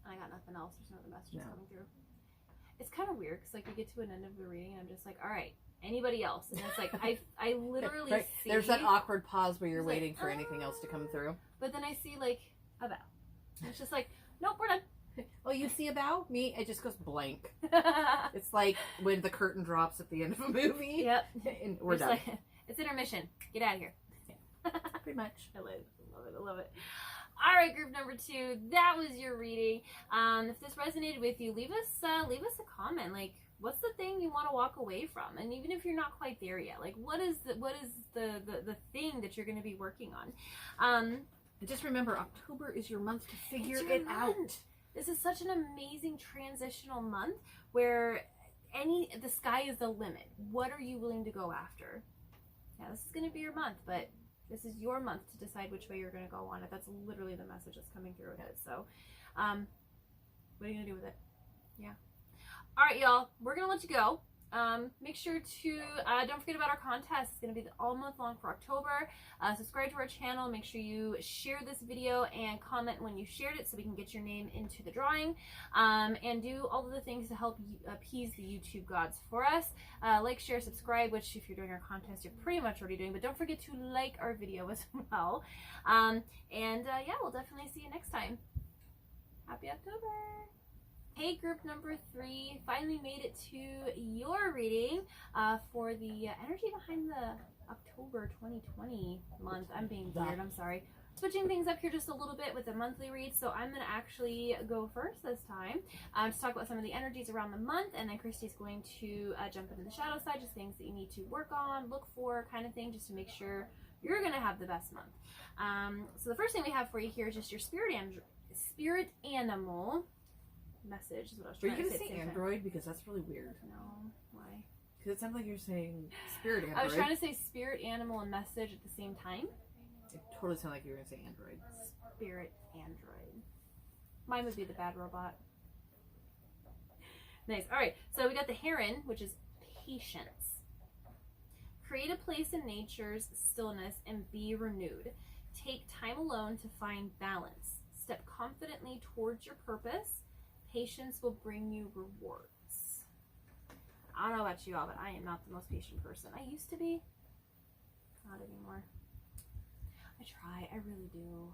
I got nothing else. There's no other messages coming through. It's kind of weird because like we get to an end of the reading and I'm just like, all right, anybody else? And it's like I literally see. There's that awkward pause where you're waiting for anything else to come through. But then I see like a bow. It's just like, nope, we're done. Oh, you see a bow? Me, it just goes blank. It's like when the curtain drops at the end of a movie. Yep. And we're done. Like, it's intermission. Get out of here. Pretty much. I love it. All right, group number 2, that was your reading. If this resonated with you, leave us a comment. Like, what's the thing you want to walk away from? And even if you're not quite there yet, like, what is the thing that you're going to be working on? And just remember, October is your month to figure it out. This is such an amazing transitional month where the sky is the limit. What are you willing to go after? Yeah, this is going to be your month, but this is your month to decide which way you're going to go on it. That's literally the message that's coming through with it. So, what are you going to do with it? Yeah. All right, y'all. We're going to let you go. Make sure to, don't forget about our contest. It's going to be all month long for October. Subscribe to our channel. Make sure you share this video and comment when you shared it so we can get your name into the drawing. And do all of the things to help appease the YouTube gods for us. Like, share, subscribe, which if you're doing our contest, you're pretty much already doing. But don't forget to like our video as well. Yeah, we'll definitely see you next time. Happy October! Hey, group number 3, finally made it to your reading for the energy behind the October 2020 month. I'm being weird, I'm sorry. Switching things up here just a little bit with the monthly read, so I'm going to actually go first this time to talk about some of the energies around the month, and then Kristi's going to jump into the shadow side, just things that you need to work on, look for, kind of thing, just to make sure you're going to have the best month. So the first thing we have for you here is just your spirit animal message is what I was trying to say. Were you going to say android? Because that's really weird. No. Why? Because it sounds like you're saying spirit android. I was trying to say spirit animal and message at the same time. It totally sounded like you were going to say android. Spirit android. Mine would be the bad robot. Nice. All right. So we got the heron, which is patience. Create a place in nature's stillness and be renewed. Take time alone to find balance. Step confidently towards your purpose. Patience will bring you rewards. I don't know about you all, but I am not the most patient person. I used to be. Not anymore. I try. I really do.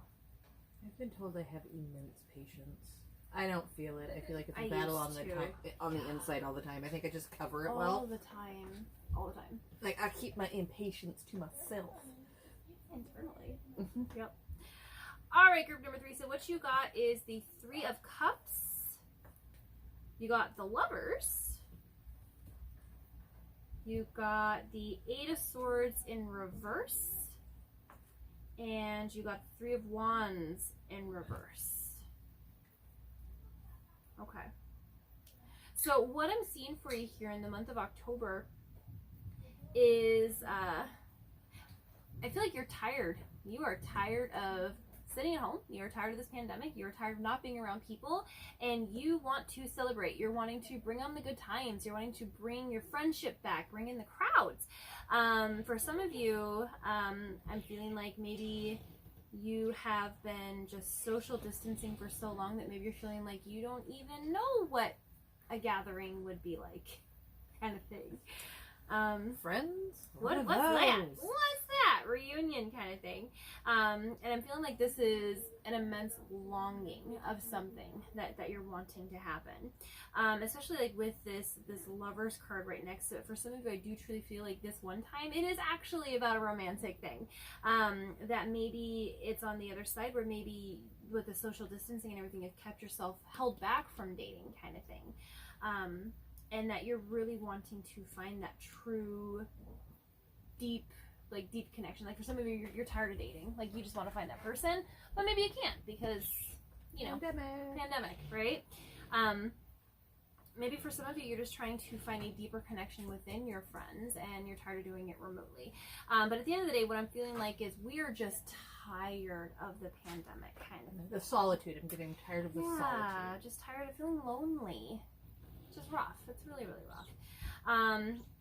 I've been told I have immense patience. I don't feel it. I feel like it's a I battle used on the inside all the time. I think I just cover it All well. the time. All the time. Like, I keep my impatience to myself. Internally. Mm-hmm. Yep. All right, group number 3. So what you got is the 3 of Cups. You got the Lovers. You got the 8 of Swords in reverse. And you got the 3 of Wands in reverse. Okay. So what I'm seeing for you here in the month of October is I feel like you're tired. You are tired of sitting at home. You're tired of this pandemic. You're tired of not being around people, and you want to celebrate. You're wanting to bring on the good times. You're wanting to bring your friendship back, bring in the crowds. For some of you, I'm feeling like maybe you have been just social distancing for so long that maybe you're feeling like you don't even know what a gathering would be like, kind of thing. Friends? What's that? What's that? Reunion kind of thing. And I'm feeling like this is an immense longing of something that you're wanting to happen. Especially like with this Lover's card right next to it. For some of you, I do truly feel like this one time it is actually about a romantic thing. That maybe it's on the other side where maybe with the social distancing and everything, you've kept yourself held back from dating kind of thing. And that you're really wanting to find that true, deep connection. Like for some of you, you're tired of dating. Like you just want to find that person, but maybe you can't because, you know, pandemic, right? Maybe for some of you, you're just trying to find a deeper connection within your friends and you're tired of doing it remotely. But at the end of the day, what I'm feeling like is we are just tired of the pandemic kind of. The solitude. I'm getting tired of the solitude. Yeah, just tired of feeling lonely. Is rough. It's really, really rough.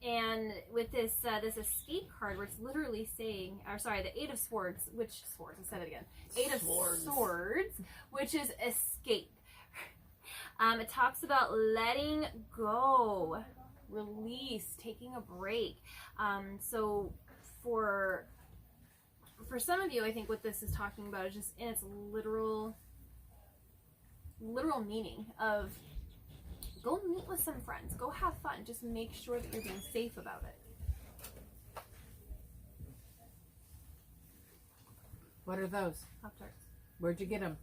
And with this escape card where it's literally saying, or sorry, the 8 of Swords, I said it again. 8 of Swords, which is escape. It talks about letting go, release, taking a break. So for some of you, I think what this is talking about is just in its literal meaning of go meet with some friends. Go have fun. Just make sure that you're being safe about it. What are those? Pop-Tarts. Where'd you get them?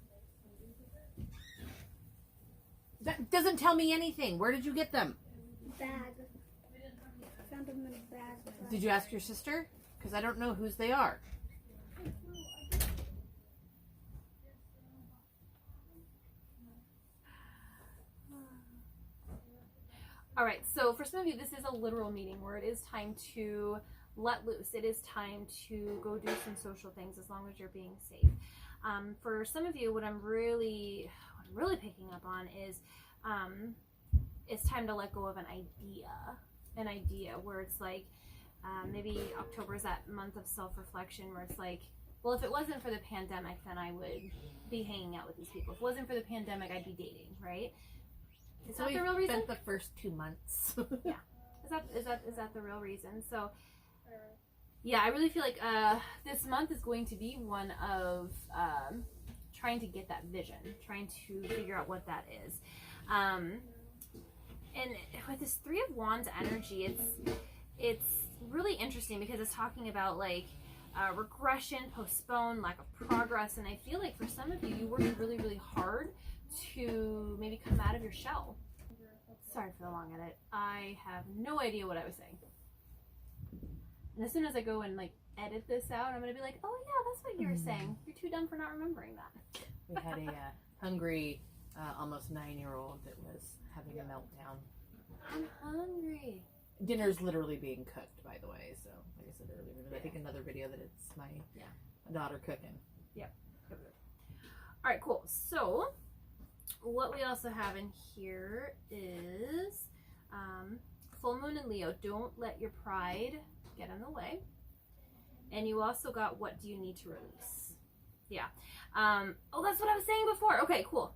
That doesn't tell me anything. Where did you get them? Bag. I found them in a bag. Did you ask your sister? Because I don't know whose they are. All right, so for some of you, this is a literal meeting where it is time to let loose. It is time to go do some social things as long as you're being safe. For some of you, what I'm really picking up on is it's time to let go of an idea where it's like maybe October is that month of self-reflection where it's like, well, if it wasn't for the pandemic, then I would be hanging out with these people. If it wasn't for the pandemic, I'd be dating, right? Is that the real reason? Spent the first 2 months. Yeah. Is that the real reason? So, yeah, I really feel like this month is going to be one of trying to get that vision, trying to figure out what that is. And with this 3 of Wands energy, it's really interesting because it's talking about like regression, postpone, lack of progress, and I feel like for some of you, you worked really, really hard to maybe come out of your shell. Sorry for the long edit. I have no idea what I was saying. And as soon as I go and like edit this out, I'm gonna be like, oh yeah, that's what you were saying. You're too dumb for not remembering that. We had a hungry, almost 9-year-old that was having a meltdown. I'm hungry. Dinner's literally being cooked, by the way. So, like I said earlier, I think another video that it's my daughter cooking. Yep. All right, cool. So what we also have in here is full moon in Leo. Don't let your pride get in the way. And you also got what do you need to release? Yeah. Oh, that's what I was saying before. Okay, cool.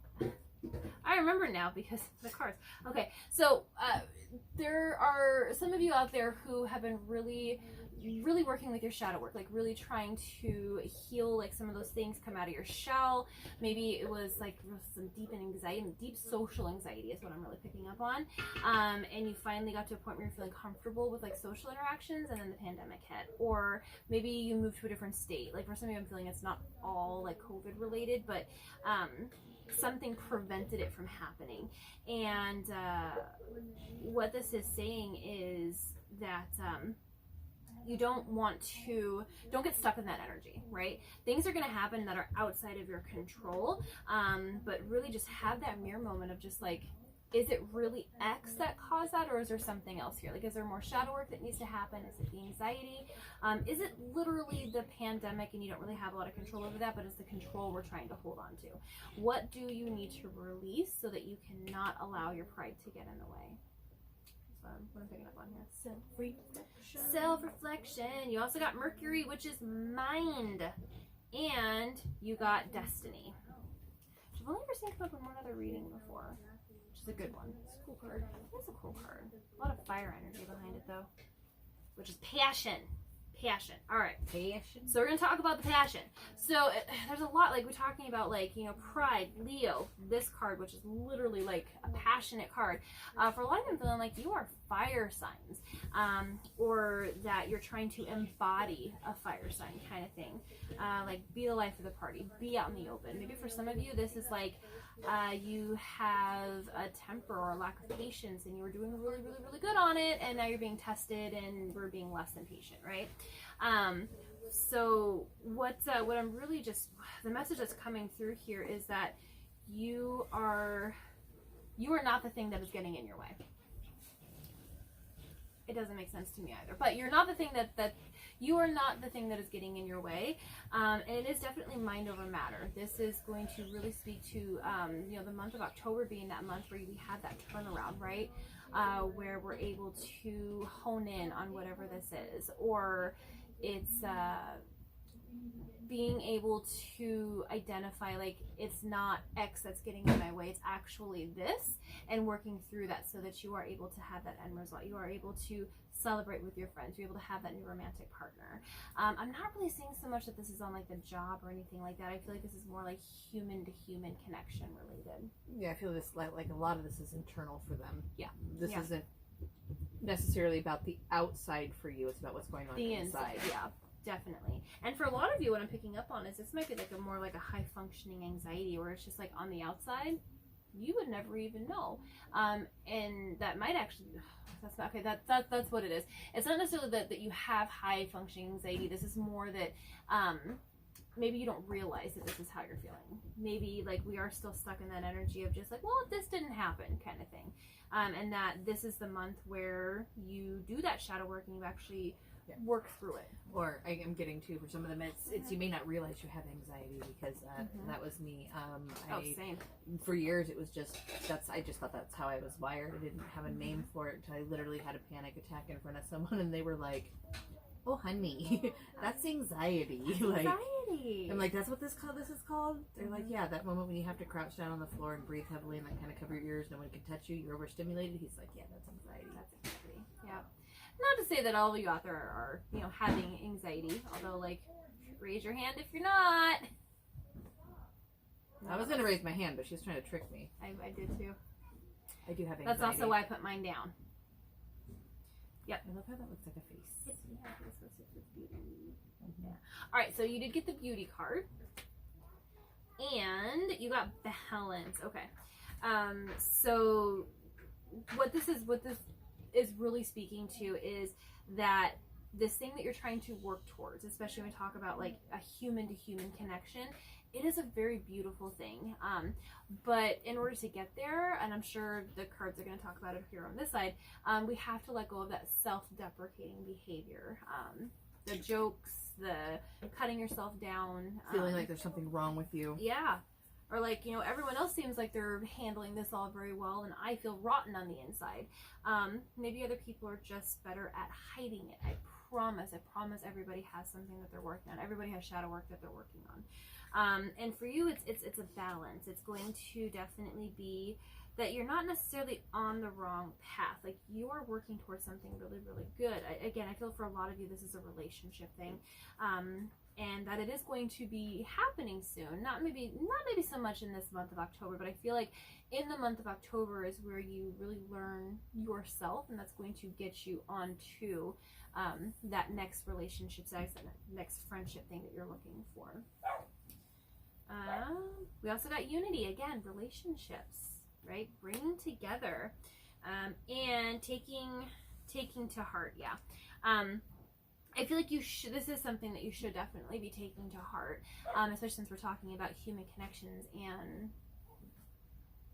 I remember now because the cards. Okay, so there are some of you out there who have been really working with your shadow work, like really trying to heal like some of those things, come out of your shell. Maybe it was like some deep anxiety, deep social anxiety is what I'm really picking up on. And you finally got to a point where you're feeling comfortable with like social interactions, and then the pandemic hit. Or maybe you moved to a different state. Like for some of you, I'm feeling it's not all like COVID related, but something prevented it from happening. And what this is saying is that you don't get stuck in that energy, right? Things are going to happen that are outside of your control, but really just have that mirror moment of just like, is it really X that caused that, or is there something else here? Like, is there more shadow work that needs to happen? Is it the anxiety? Is it literally the pandemic and you don't really have a lot of control over that, but it's the control we're trying to hold on to? What do you need to release so that you cannot allow your pride to get in the way? What I'm picking up on here. Self-reflection. You also got Mercury, which is mind. And you got Destiny. I've only ever seen come up in one other reading before, which is a good one. It's a cool card. It's a cool card. A lot of fire energy behind it, though, which is passion. Passion. All right. Passion. So we're going to talk about the passion. So there's a lot, like we're talking about, like, you know, pride, Leo, this card, which is literally like a passionate card. For a lot of them, feeling like you are fire signs, or that you're trying to embody a fire sign kind of thing. Like be the life of the party, be out in the open. Maybe for some of you, this is like you have a temper or a lack of patience, and you were doing really, really, really good on it, and now you're being tested and we're being less than patient, right? So what I'm really just, the message that's coming through here is that you are not the thing that is getting in your way. It doesn't make sense to me either, but you're not the thing that you are not the thing that is getting in your way. And it is definitely mind over matter. This is going to really speak to, you know, the month of October being that month where we have that turnaround, right? Where we're able to hone in on whatever this is, or it's being able to identify, like, it's not X that's getting in my way, it's actually this, and working through that so that you are able to have that end result. You are able to celebrate with your friends. You're able to have that new romantic partner. I'm not really seeing so much that this is on like the job or anything like that. I feel like this is more like human to human connection related. Yeah, I feel this like a lot of this is internal for them. Yeah. This isn't necessarily about the outside for you. It's about what's going on inside. Yeah. Definitely. And for a lot of you, what I'm picking up on is this might be like a more like a high functioning anxiety, where it's just like on the outside, you would never even know. And that might actually, that's not, okay, that's what it is. It's not necessarily that you have high functioning anxiety. This is more that maybe you don't realize that this is how you're feeling. Maybe like we are still stuck in that energy of just like, well, if this didn't happen kind of thing. And that this is the month where you do that shadow work and you actually work through it. Or I am getting to, for some of them, it's you may not realize you have anxiety because that was me. Same. For years it was just I just thought that's how I was wired. I didn't have a name for it until I literally had a panic attack in front of someone, and they were like, "Oh, honey, that's anxiety." Like, I'm like, "That's what this is called." They're like, "Yeah, that moment when you have to crouch down on the floor and breathe heavily and like kind of cover your ears, no one can touch you, you're overstimulated." He's like, "Yeah, that's anxiety." That's anxiety. Yeah. Not to say that all of you out there are, you know, having anxiety, although, like, raise your hand if you're not. I was going to raise my hand, but she was trying to trick me. I did too. I do have anxiety. That's also why I put mine down. Yep. I love how that looks like a face. It's beauty. Yeah. All right, so you did get the beauty card. And you got balance. Okay. So what this is really speaking to is that this thing that you're trying to work towards, especially when we talk about like a human to human connection, it is a very beautiful thing. But in order to get there, and I'm sure the cards are going to talk about it here on this side, we have to let go of that self-deprecating behavior. the jokes, the cutting yourself down. Feeling like there's something wrong with you. Yeah. Or like, you know, everyone else seems like they're handling this all very well and I feel rotten on the inside. Maybe other people are just better at hiding it. I promise everybody has something that they're working on. Everybody has shadow work that they're working on. And for you, it's a balance. It's going to definitely be that you're not necessarily on the wrong path. Like, you are working towards something really, really good. I feel for a lot of you, this is a relationship thing. And that it is going to be happening soon. Not maybe so much in this month of October, but I feel like in the month of October is where you really learn yourself, and that's going to get you onto that next relationship size, that next friendship thing that you're looking for. We also got unity, again, relationships, right? Bringing together and taking to heart, yeah. I feel like this is something that you should definitely be taking to heart, especially since we're talking about human connections and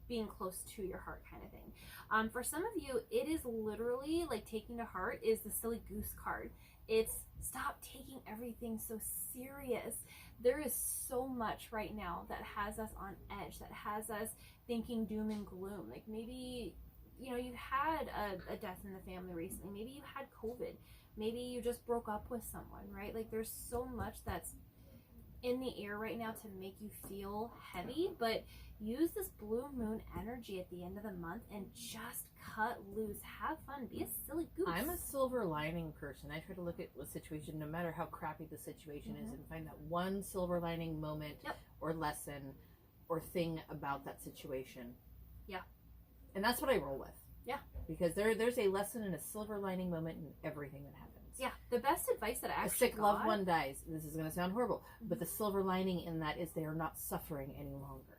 being close to your heart kind of thing. For some of you, it is literally like taking to heart is the silly goose card. It's stop taking everything so serious. There is so much right now that has us on edge, that has us thinking doom and gloom. Like, maybe, you know, you had a death in the family recently. Maybe you had COVID. Maybe you just broke up with someone, right? Like, there's so much that's in the air right now to make you feel heavy, but use this blue moon energy at the end of the month and just cut loose. Have fun. Be a silly goose. I'm a silver lining person. I try to look at the situation, no matter how crappy the situation is, and find that one silver lining moment or lesson or thing about that situation. Yeah. And that's what I roll with. Yeah. Because there's a lesson and a silver lining moment in everything that happens. Yeah. The best advice that I actually A sick loved one dies. This is going to sound horrible, but the silver lining in that is they are not suffering any longer.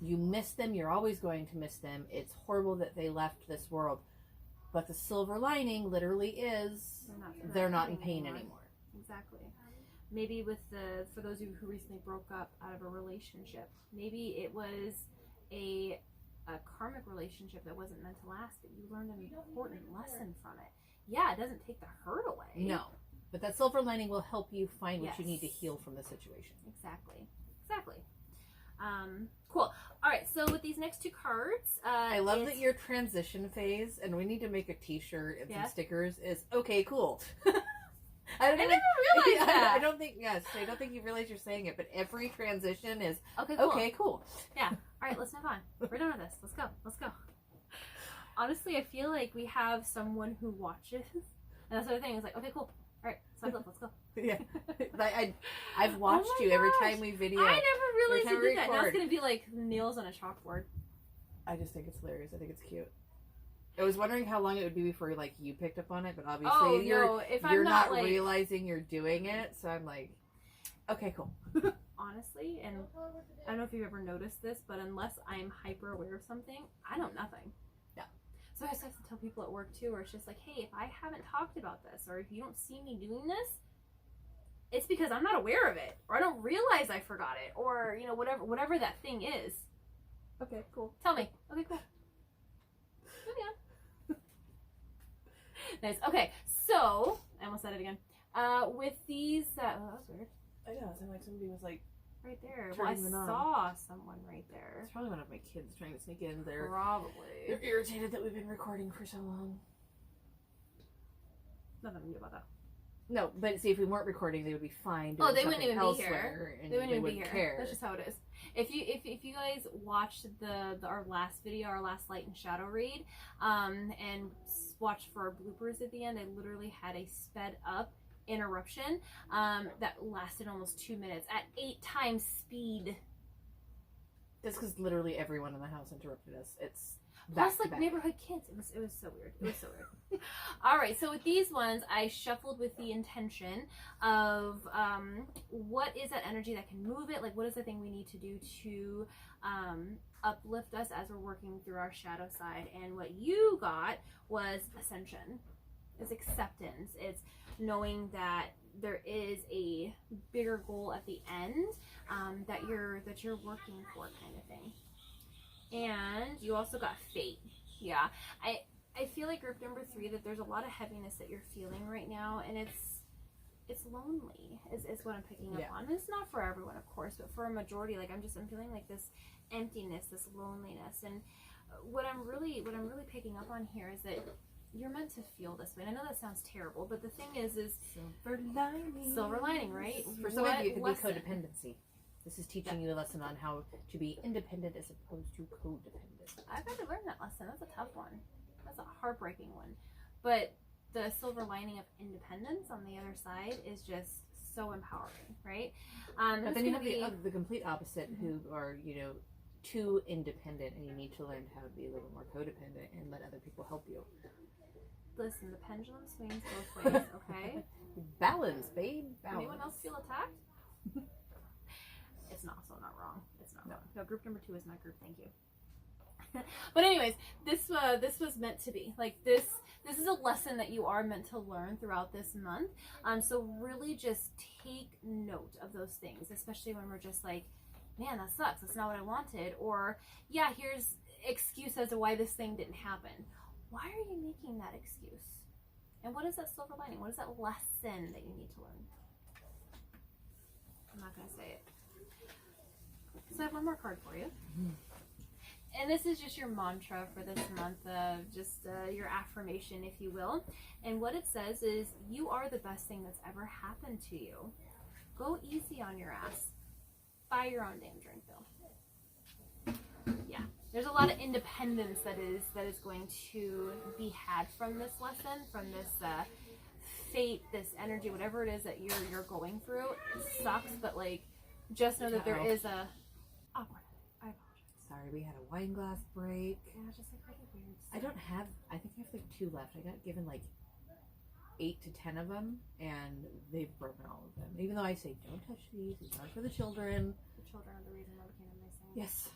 You miss them. You're always going to miss them. It's horrible that they left this world. But the silver lining literally is they're not in pain anymore. Exactly. Maybe for those of you who recently broke up out of a relationship, maybe it was a karmic relationship that wasn't meant to last, but you learned an important lesson from it. Yeah, it doesn't take the hurt away. No, but that silver lining will help you find what you need to heal from the situation. Exactly. Cool. All right, so with these next two cards, I love that your transition phase, and we need to make a t-shirt and some stickers, is okay, cool. I never realized that. I don't think you realize you're saying it, but every transition is okay, cool. Yeah. All right, let's move on. We're done with this. Let's go. Honestly, I feel like we have someone who watches, and that's the other thing. It's like, okay, cool. All right, let's go. Yeah. I've watched you every time we video. I never realized you did that. Now it's going to be like nails on a chalkboard. I just think it's hilarious. I think it's cute. I was wondering how long it would be before like you picked up on it, but obviously you're not like, realizing you're doing it, so I'm like, okay, cool. Honestly, and I don't know if you've ever noticed this, but unless I'm hyper aware of something, I know nothing. Yeah. So I just have to tell people at work too, where it's just like, hey, if I haven't talked about this, or if you don't see me doing this, it's because I'm not aware of it, or I don't realize I forgot it, or you know, whatever that thing is. Okay, cool. Tell me. Okay, cool. Moving on. Nice. Okay, so I almost said it again. With these, oh, that was weird. I know. It sounded like somebody was like right there. Well, I saw someone right there. It's probably one of my kids trying to sneak in there. Probably. They're irritated that we've been recording for so long. Nothing to do about that. No, but see, if we weren't recording, they would be fine. Oh, they wouldn't even be here. They wouldn't even be here. Care. That's just how it is. If you guys watched our last video, our last light and shadow read, and watched for our bloopers at the end, I literally had a sped up interruption that lasted almost 2 minutes at 8 times speed. That's because literally everyone in the house interrupted us. It's plus like neighborhood kids. It was so weird. It was so weird. All right, so with these ones, I shuffled with the intention of what is that energy that can move it? Like, what is the thing we need to do to uplift us as we're working through our shadow side? And what you got was ascension. It's acceptance. It's knowing that there is a bigger goal at the end that you're working for, kind of thing. And you also got fate. Yeah, I feel like group number 3 that there's a lot of heaviness that you're feeling right now, and it's lonely is what I'm picking up Yeah. on. And it's not for everyone, of course, but for a majority, like I'm feeling like this emptiness, this loneliness. And what I'm really picking up on here is that you're meant to feel this way. And I know that sounds terrible, but the thing is silver lining, right? For some of you, it could lesson? be codependency. This is teaching you a lesson on how to be independent as opposed to codependent. I've had to learn that lesson. That's a tough one. That's a heartbreaking one. But the silver lining of independence on the other side is just so empowering, right? But then you have the complete opposite, who are, too independent, and you need to learn how to be a little more codependent and let other people help you. Listen, the pendulum swings both ways, okay? Balance, babe. Balance. Anyone else feel attacked? It's also not wrong. It's not wrong. No, group number 2 is not group. Thank you. But anyways, this was meant to be. Like this is a lesson that you are meant to learn throughout this month. So really just take note of those things, especially when we're just like, man, that sucks. That's not what I wanted. Or yeah, here's excuse as to why this thing didn't happen. Why are you making that excuse? And what is that silver lining? What is that lesson that you need to learn? I'm not going to say it. So I have one more card for you. Mm-hmm. And this is just your mantra for this month, your affirmation, if you will. And what it says is, you are the best thing that's ever happened to you. Go easy on your ass. Buy your own damn drink, though. Yeah. There's a lot of independence that is going to be had from this lesson, from this fate, this energy, whatever it is that you're going through. It sucks, but like, just know that there is a awkward. I apologize. Sorry, we had a wine glass break. Yeah, just like really weird stuff. I think I have like 2 left. I got given like 8 to 10 of them, and they've broken all of them. Even though I say, don't touch these, these are for the children. The children are the reason why we came in missing. Yes.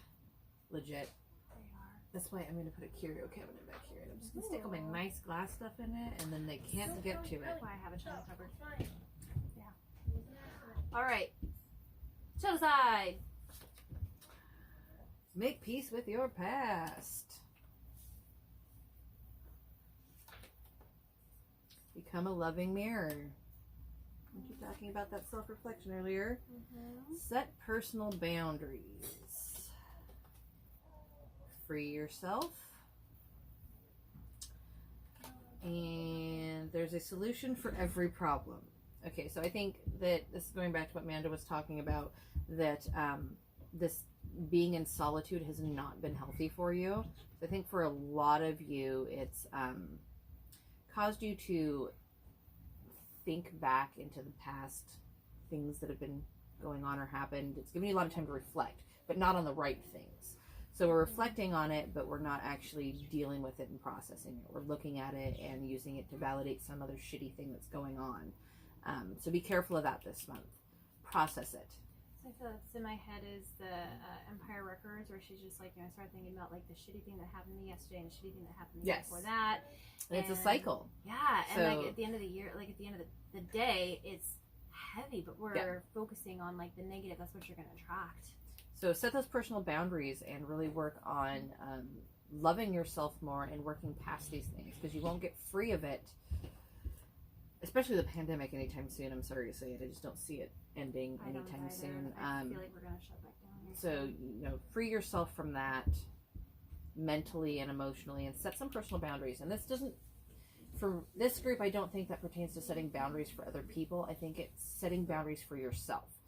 Legit. They are. That's why I'm going to put a curio cabinet back here. And I'm just going to stick all my nice glass stuff in it, and then they can't get to it. That's why I have a china cupboard. Yeah. All right. Shut aside. Make peace with your past. Become a loving mirror. Weren't you talking about that self-reflection earlier? Mm-hmm. Set personal boundaries. Free yourself. And there's a solution for every problem. Okay, so I think that this is going back to what Manda was talking about, that this being in solitude has not been healthy for you. So I think for a lot of you, it's caused you to think back into the past things that have been going on or happened. It's given you a lot of time to reflect, but not on the right things. So we're reflecting on it, but we're not actually dealing with it and processing it. We're looking at it and using it to validate some other shitty thing that's going on. So be careful of that this month. Process it. So I feel that's in my head is the Empire Records, where she's just like, I started thinking about like the shitty thing that happened to me yesterday and the shitty thing that happened the year before that. And it's a cycle. Yeah, and like at the end of the year, like at the end of the day, it's heavy, but we're focusing on like the negative. That's what you're going to attract. So set those personal boundaries and really work on loving yourself more and working past these things, because you won't get free of it, especially the pandemic, anytime soon. I'm sorry to say it. I just don't see it ending anytime soon. I feel like we're going to shut back down here. So, free yourself from that mentally and emotionally, and set some personal boundaries. And this doesn't, for this group, I don't think that pertains to setting boundaries for other people. I think it's setting boundaries for yourself.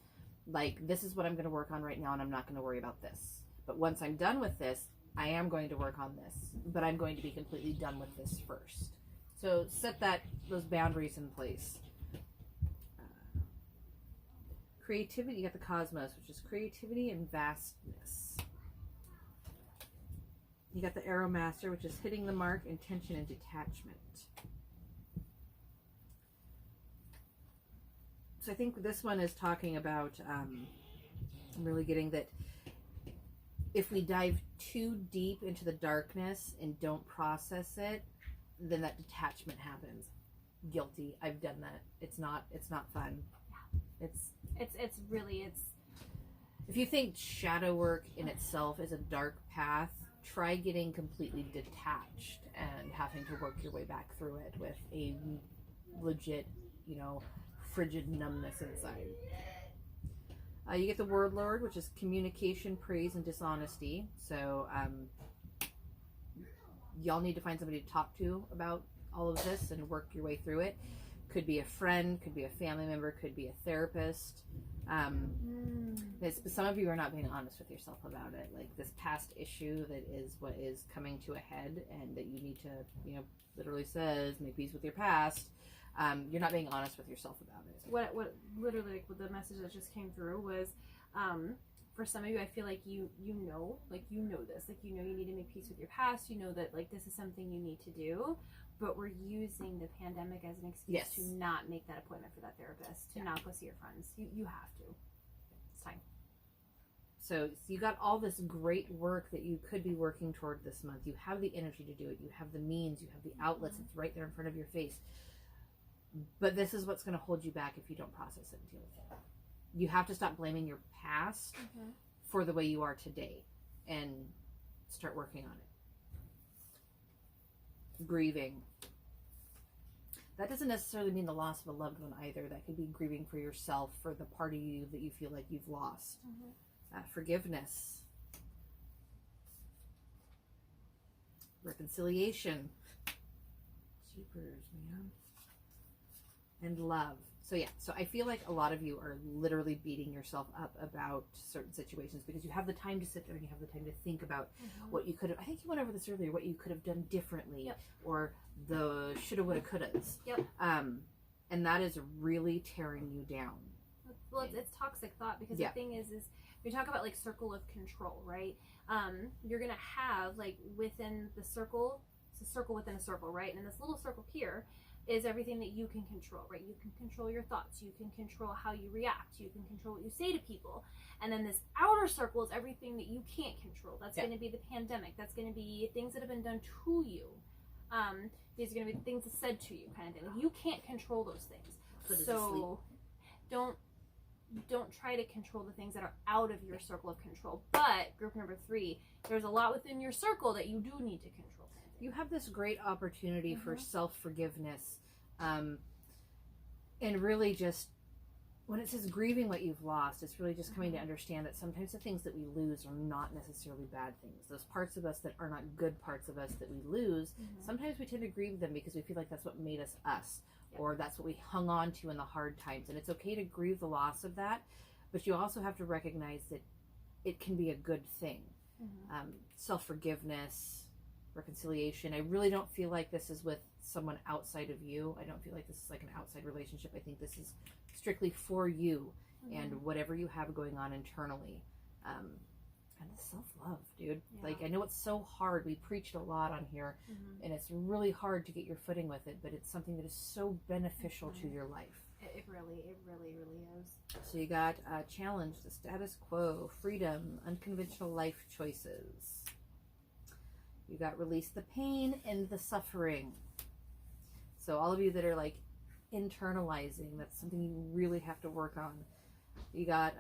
Like, this is what I'm going to work on right now, and I'm not going to worry about this. But once I'm done with this, I am going to work on this. But I'm going to be completely done with this first. So set those boundaries in place. Creativity, you got the cosmos, which is creativity and vastness. You got the arrow master, which is hitting the mark, intention, and detachment. So I think this one is talking about, I'm really getting that if we dive too deep into the darkness and don't process it, then that detachment happens. Guilty. I've done that. It's not fun. Yeah. It's really if you think shadow work in itself is a dark path, try getting completely detached and having to work your way back through it with a legit, frigid numbness inside. You get the Word Lord, which is communication, praise, and dishonesty. So y'all need to find somebody to talk to about all of this and work your way through it. Could be a friend, could be a family member, could be a therapist. Some of you are not being honest with yourself about it. Like this past issue that is what is coming to a head, and that you need to, literally says, make peace with your past. You're not being honest with yourself about it. What literally, what the message that just came through was, for some of you, I feel like you know this, like you need to make peace with your past. You know that like this is something you need to do, but we're using the pandemic as an excuse to not make that appointment for that therapist, to not go see your friends. You have to. It's time. So you got all this great work that you could be working toward this month. You have the energy to do it. You have the means. You have the outlets. It's right there in front of your face. But this is what's going to hold you back if you don't process it and deal with it. You have to stop blaming your past for the way you are today and start working on it. Grieving. That doesn't necessarily mean the loss of a loved one either. That could be grieving for yourself, for the part of you that you feel like you've lost. Forgiveness. Reconciliation. Jeepers, man. And love. So I feel like a lot of you are literally beating yourself up about certain situations because you have the time to sit there and you have the time to think about what you could have, I think you went over this earlier, what you could have done differently, or the shoulda, woulda, couldas. And that is really tearing you down. Well, it's toxic thought because the thing is we talk about like circle of control, right? You're going to have like within the circle, it's a circle within a circle, right? And in this little circle here is everything that you can control, right? You can control your thoughts. You can control how you react. You can control what you say to people. And then this outer circle is everything that you can't control. That's going to be the pandemic. That's going to be things that have been done to you. These are going to be things that's said to you, kind of thing. Like, you can't control those things. So don't try to control the things that are out of your circle of control. But group number 3, there's a lot within your circle that you do need to control. You have this great opportunity for self-forgiveness, and really just, when it says grieving what you've lost, it's really just coming to understand that sometimes the things that we lose are not necessarily bad things. Those parts of us that are not good parts of us that we lose, sometimes we tend to grieve them because we feel like that's what made us us, or that's what we hung on to in the hard times. And it's okay to grieve the loss of that, but you also have to recognize that it can be a good thing. Self-forgiveness, reconciliation. I really don't feel like this is with someone outside of you. I don't feel like this is like an outside relationship. I think this is strictly for you and whatever you have going on internally. And self-love, dude. Like, I know it's so hard. We preached a lot on here, and it's really hard to get your footing with it, but it's something that is so beneficial to your life. It really is. So you got challenge, the status quo, freedom, unconventional life choices. You got release the pain and the suffering. So all of you that are like internalizing, that's something you really have to work on. You got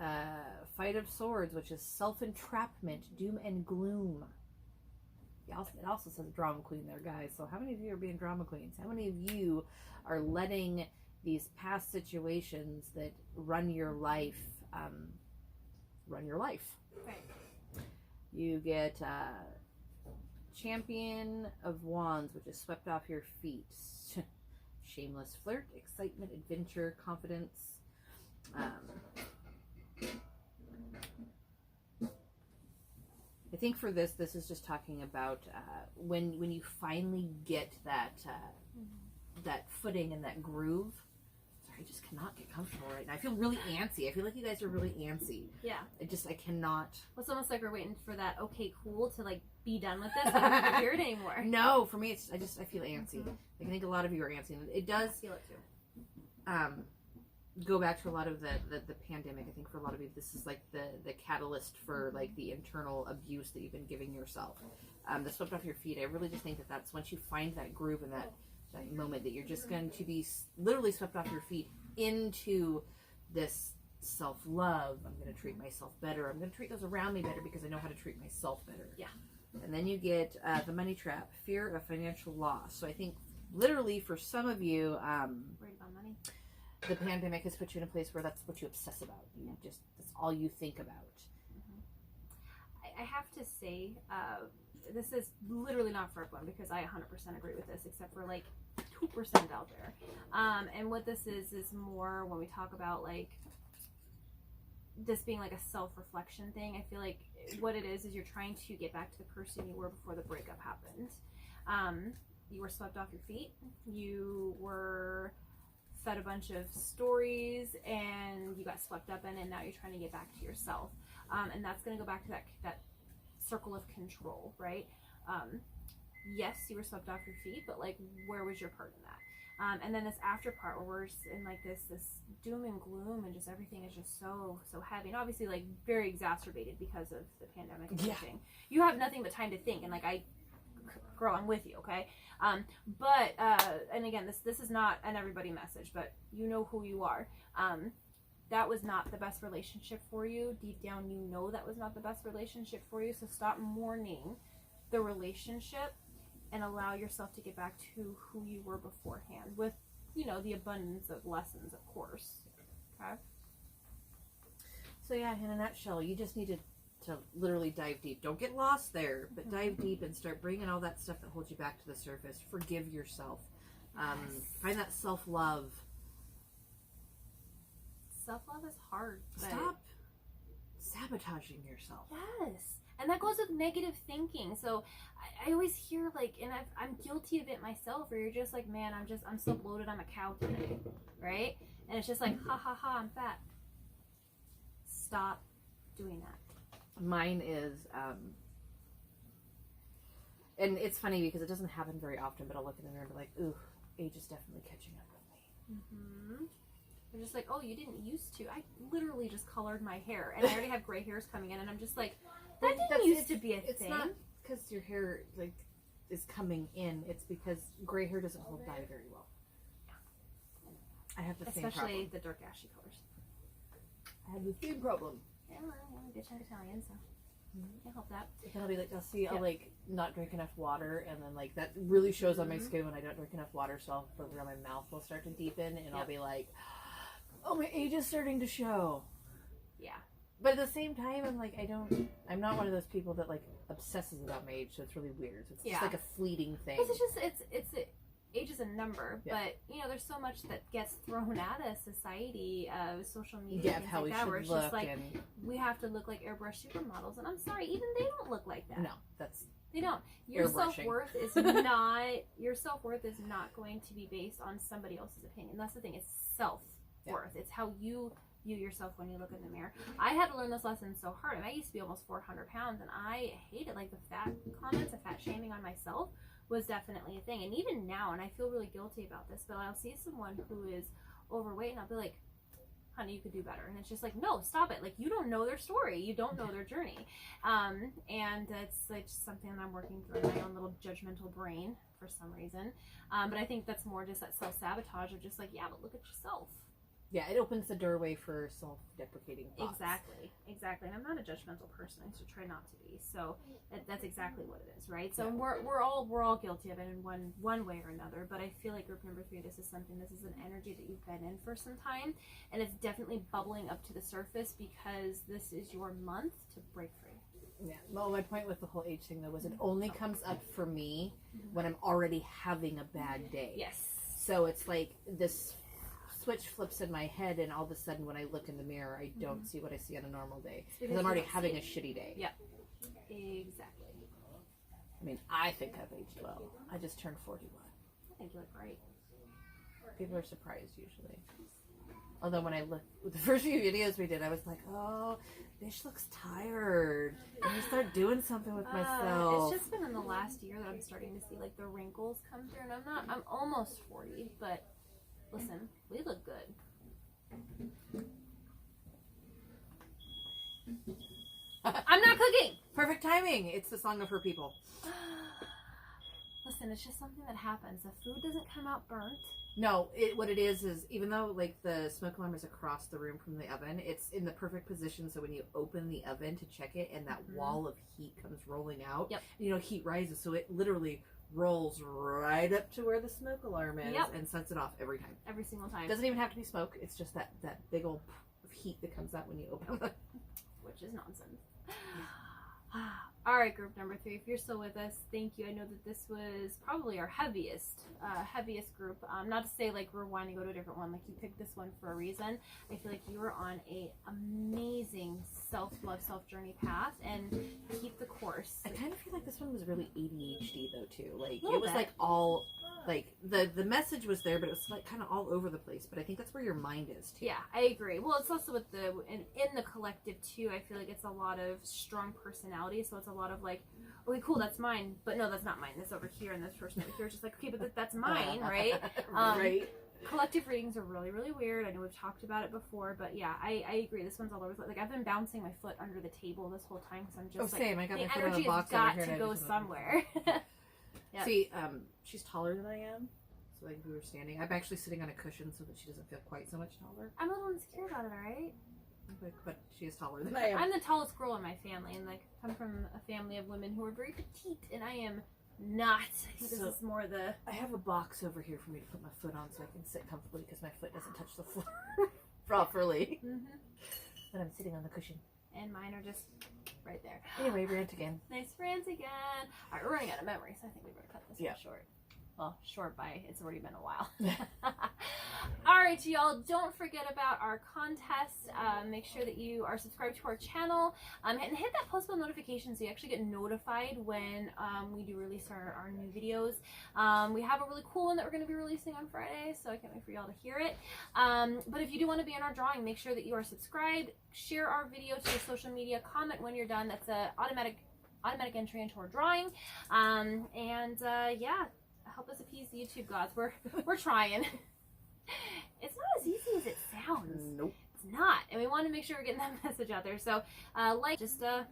fight of swords, which is self-entrapment, doom and gloom. It also says drama queen there, guys. So how many of you are being drama queens? How many of you are letting these past situations that run your life, Right. You get Champion of Wands, which is swept off your feet. Shameless flirt, excitement, adventure, confidence. I think for this is just talking about when you finally get that that footing and that groove. Sorry, I just cannot get comfortable right now. I feel really antsy. I feel like you guys are really antsy. Yeah. I cannot. Well, it's almost like we're waiting for that okay, cool to like be done with this. I don't want to hear it anymore. No, for me, I feel antsy. I think a lot of you are antsy. It does. I feel it too. Go back to a lot of the pandemic. I think for a lot of you, this is like the catalyst for like the internal abuse that you've been giving yourself. The swept off your feet. I really just think that's once you find that groove and that moment that you're just going to be literally swept off your feet into this self-love. I'm going to treat myself better. I'm going to treat those around me better because I know how to treat myself better. Yeah. And then you get the money trap, fear of financial loss. So I think literally for some of you, worried about money. the pandemic has put you in a place where that's what you obsess about. That's all you think about. I have to say, this is literally not for everyone because I 100% agree with this, except for like 2% out there. And what this is more when we talk about like this being like a self-reflection thing. I feel like what it is you're trying to get back to the person you were before the breakup happened. You were swept off your feet. You were fed a bunch of stories and you got swept up in it, and now you're trying to get back to yourself. And that's going to go back to that circle of control, right? Yes, you were swept off your feet, but like, where was your part in that? And then this after part where we're in like this doom and gloom, and just everything is just so heavy, and obviously like very exacerbated because of the pandemic and everything. You have nothing but time to think, and like girl, I'm with you, okay? But and again, this is not an everybody message, but you know who you are. That was not the best relationship for you. Deep down, you know that was not the best relationship for you. So stop mourning the relationship and allow yourself to get back to who you were beforehand with, the abundance of lessons, of course. Okay? So yeah, in a nutshell, you just need to literally dive deep. Don't get lost there, but dive deep and start bringing all that stuff that holds you back to the surface. Forgive yourself. Find that self-love. Self-love is hard. Stop sabotaging yourself. Yes. And that goes with negative thinking. So I always hear like, and I'm guilty of it myself, where you're just like, man, I'm so bloated, I'm a cow today, right? And it's just like, ha ha ha, I'm fat. Stop doing that. Mine is, and it's funny because it doesn't happen very often, but I'll look in the mirror and be like, ooh, age is definitely catching up with me. Mm-hmm. They're just like, oh, you didn't used to. I literally just colored my hair, and I already have gray hairs coming in, and I'm just like, that didn't used to be a thing. It's not because your hair like is coming in. It's because gray hair doesn't hold dye very well. I have the same problem. Especially the dark ashy colors. I have the same problem. Yeah, well, I'm a bitch and Italian, so can't help that. Then I'll be like, I'll like not drink enough water, and then like that really shows on my skin when I don't drink enough water. So I'll feel around my mouth will start to deepen, and I'll be like, oh, my age is starting to show. Yeah. But at the same time, I'm not one of those people that like obsesses about my age, so it's really weird. So it's just like a fleeting thing. Age is a number, but there's so much that gets thrown at us, society, social media, things how like we that, where should it's look, just like we have to look like airbrush supermodels, and I'm sorry, even they don't look like that. No, they don't. Your self-worth is not going to be based on somebody else's opinion. That's the thing. It's self-worth. It's how you view yourself when you look in the mirror. I had to learn this lesson so hard, and I used to be almost 400 pounds, and I hated like the fat comments, the fat shaming on myself was definitely a thing. And even now, and I feel really guilty about this, but I'll see someone who is overweight, and I'll be like, honey, you could do better. And it's just like, no, stop it. Like, you don't know their story. You don't know their journey. And it's like something that I'm working through in my own little judgmental brain for some reason. But I think that's more just that self-sabotage of just like, yeah, but look at yourself. Yeah, it opens the doorway for self-deprecating thoughts. Exactly. And I'm not a judgmental person. I used to try not to be. So that's exactly what it is, right? So we're all guilty of it in one way or another. But I feel like group number 3, this is an energy that you've been in for some time, and it's definitely bubbling up to the surface because this is your month to break free. Yeah. Well, my point with the whole age thing though was it only comes up for me when I'm already having a bad day. Yes. So it's like this switch flips in my head, and all of a sudden when I look in the mirror, I don't see what I see on a normal day because I'm already having a shitty day. Yeah, exactly. I mean, I think I've aged well. I just turned 41. I think you look great. People are surprised usually. Although when I look, the first few videos we did, I was like, oh, Bish looks tired. And I start doing something with myself. It's just been in the last year that I'm starting to see like the wrinkles come through, and I'm almost 40, but listen, we look good. I'm not cooking! Perfect timing. It's the song of her people. Listen, it's just something that happens. The food doesn't come out burnt. No, what it is even though like the smoke alarm is across the room from the oven, it's in the perfect position so when you open the oven to check it and that wall of heat comes rolling out, heat rises, so it literally rolls right up to where the smoke alarm is Yep. and sets it off every time. Every single time. Doesn't even have to be smoke. It's just that big old of heat that comes out when you open it. Which is nonsense. All right, group number 3. If you're still with us, thank you. I know that this was probably our heaviest group. Not to say like rewind and go to a different one. Like you picked this one for a reason. I feel like you were on a amazing self-love, self-journey path, and keep the course. I kind of feel like this one was really ADHD though too. Like Little it was bit. like all like the message was there, but it was like kind of all over the place. But I think that's where your mind is too. Yeah, I agree. Well, it's also with in the collective too. I feel like it's a lot of strong personality. So it's a lot of like, okay, cool, that's mine, but no, that's not mine. That's over here, and this person over here is just like, okay, but that's mine, right? Right. Collective readings are really, really weird. I know we've talked about it before, but yeah, I agree. This one's all over. Like I've been bouncing my foot under the table this whole time because I'm just like, Same. I got the my foot on energy a box has over got here to and I go just somewhere. Yep. See, she's taller than I am, so like we were standing. I'm actually sitting on a cushion so that she doesn't feel quite so much taller. I'm a little insecure about it, all right? But she is taller than I am. I'm the tallest girl in my family, and like I'm from a family of women who are very petite, and I am not. I think this is more the. I have a box over here for me to put my foot on so I can sit comfortably because my foot doesn't touch the floor properly. But I'm sitting on the cushion. And mine are just right there. Anyway, rant again. Nice rant again. All right, we're running out of memory, so I think we better cut this one short. Well, short by it's already been a while. All right, y'all, don't forget about our contest. Make sure that you are subscribed to our channel and hit that post bell notification so you actually get notified when we do release our new videos. We have a really cool one that we're going to be releasing on Friday, so I can't wait for y'all to hear it. But if you do want to be in our drawing, make sure that you are subscribed, share our video to your social media, comment when you're done. That's an automatic entry into our drawing. Yeah. Help us appease the YouTube gods. We're trying. It's not as easy as it sounds. Nope. It's not. And we want to make sure we're getting that message out there. So, just let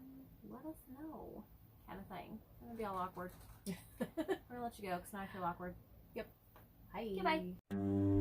us know kind of thing. It's going to be all awkward. We're going to let you go because now I feel awkward. Yep. Bye. Goodbye.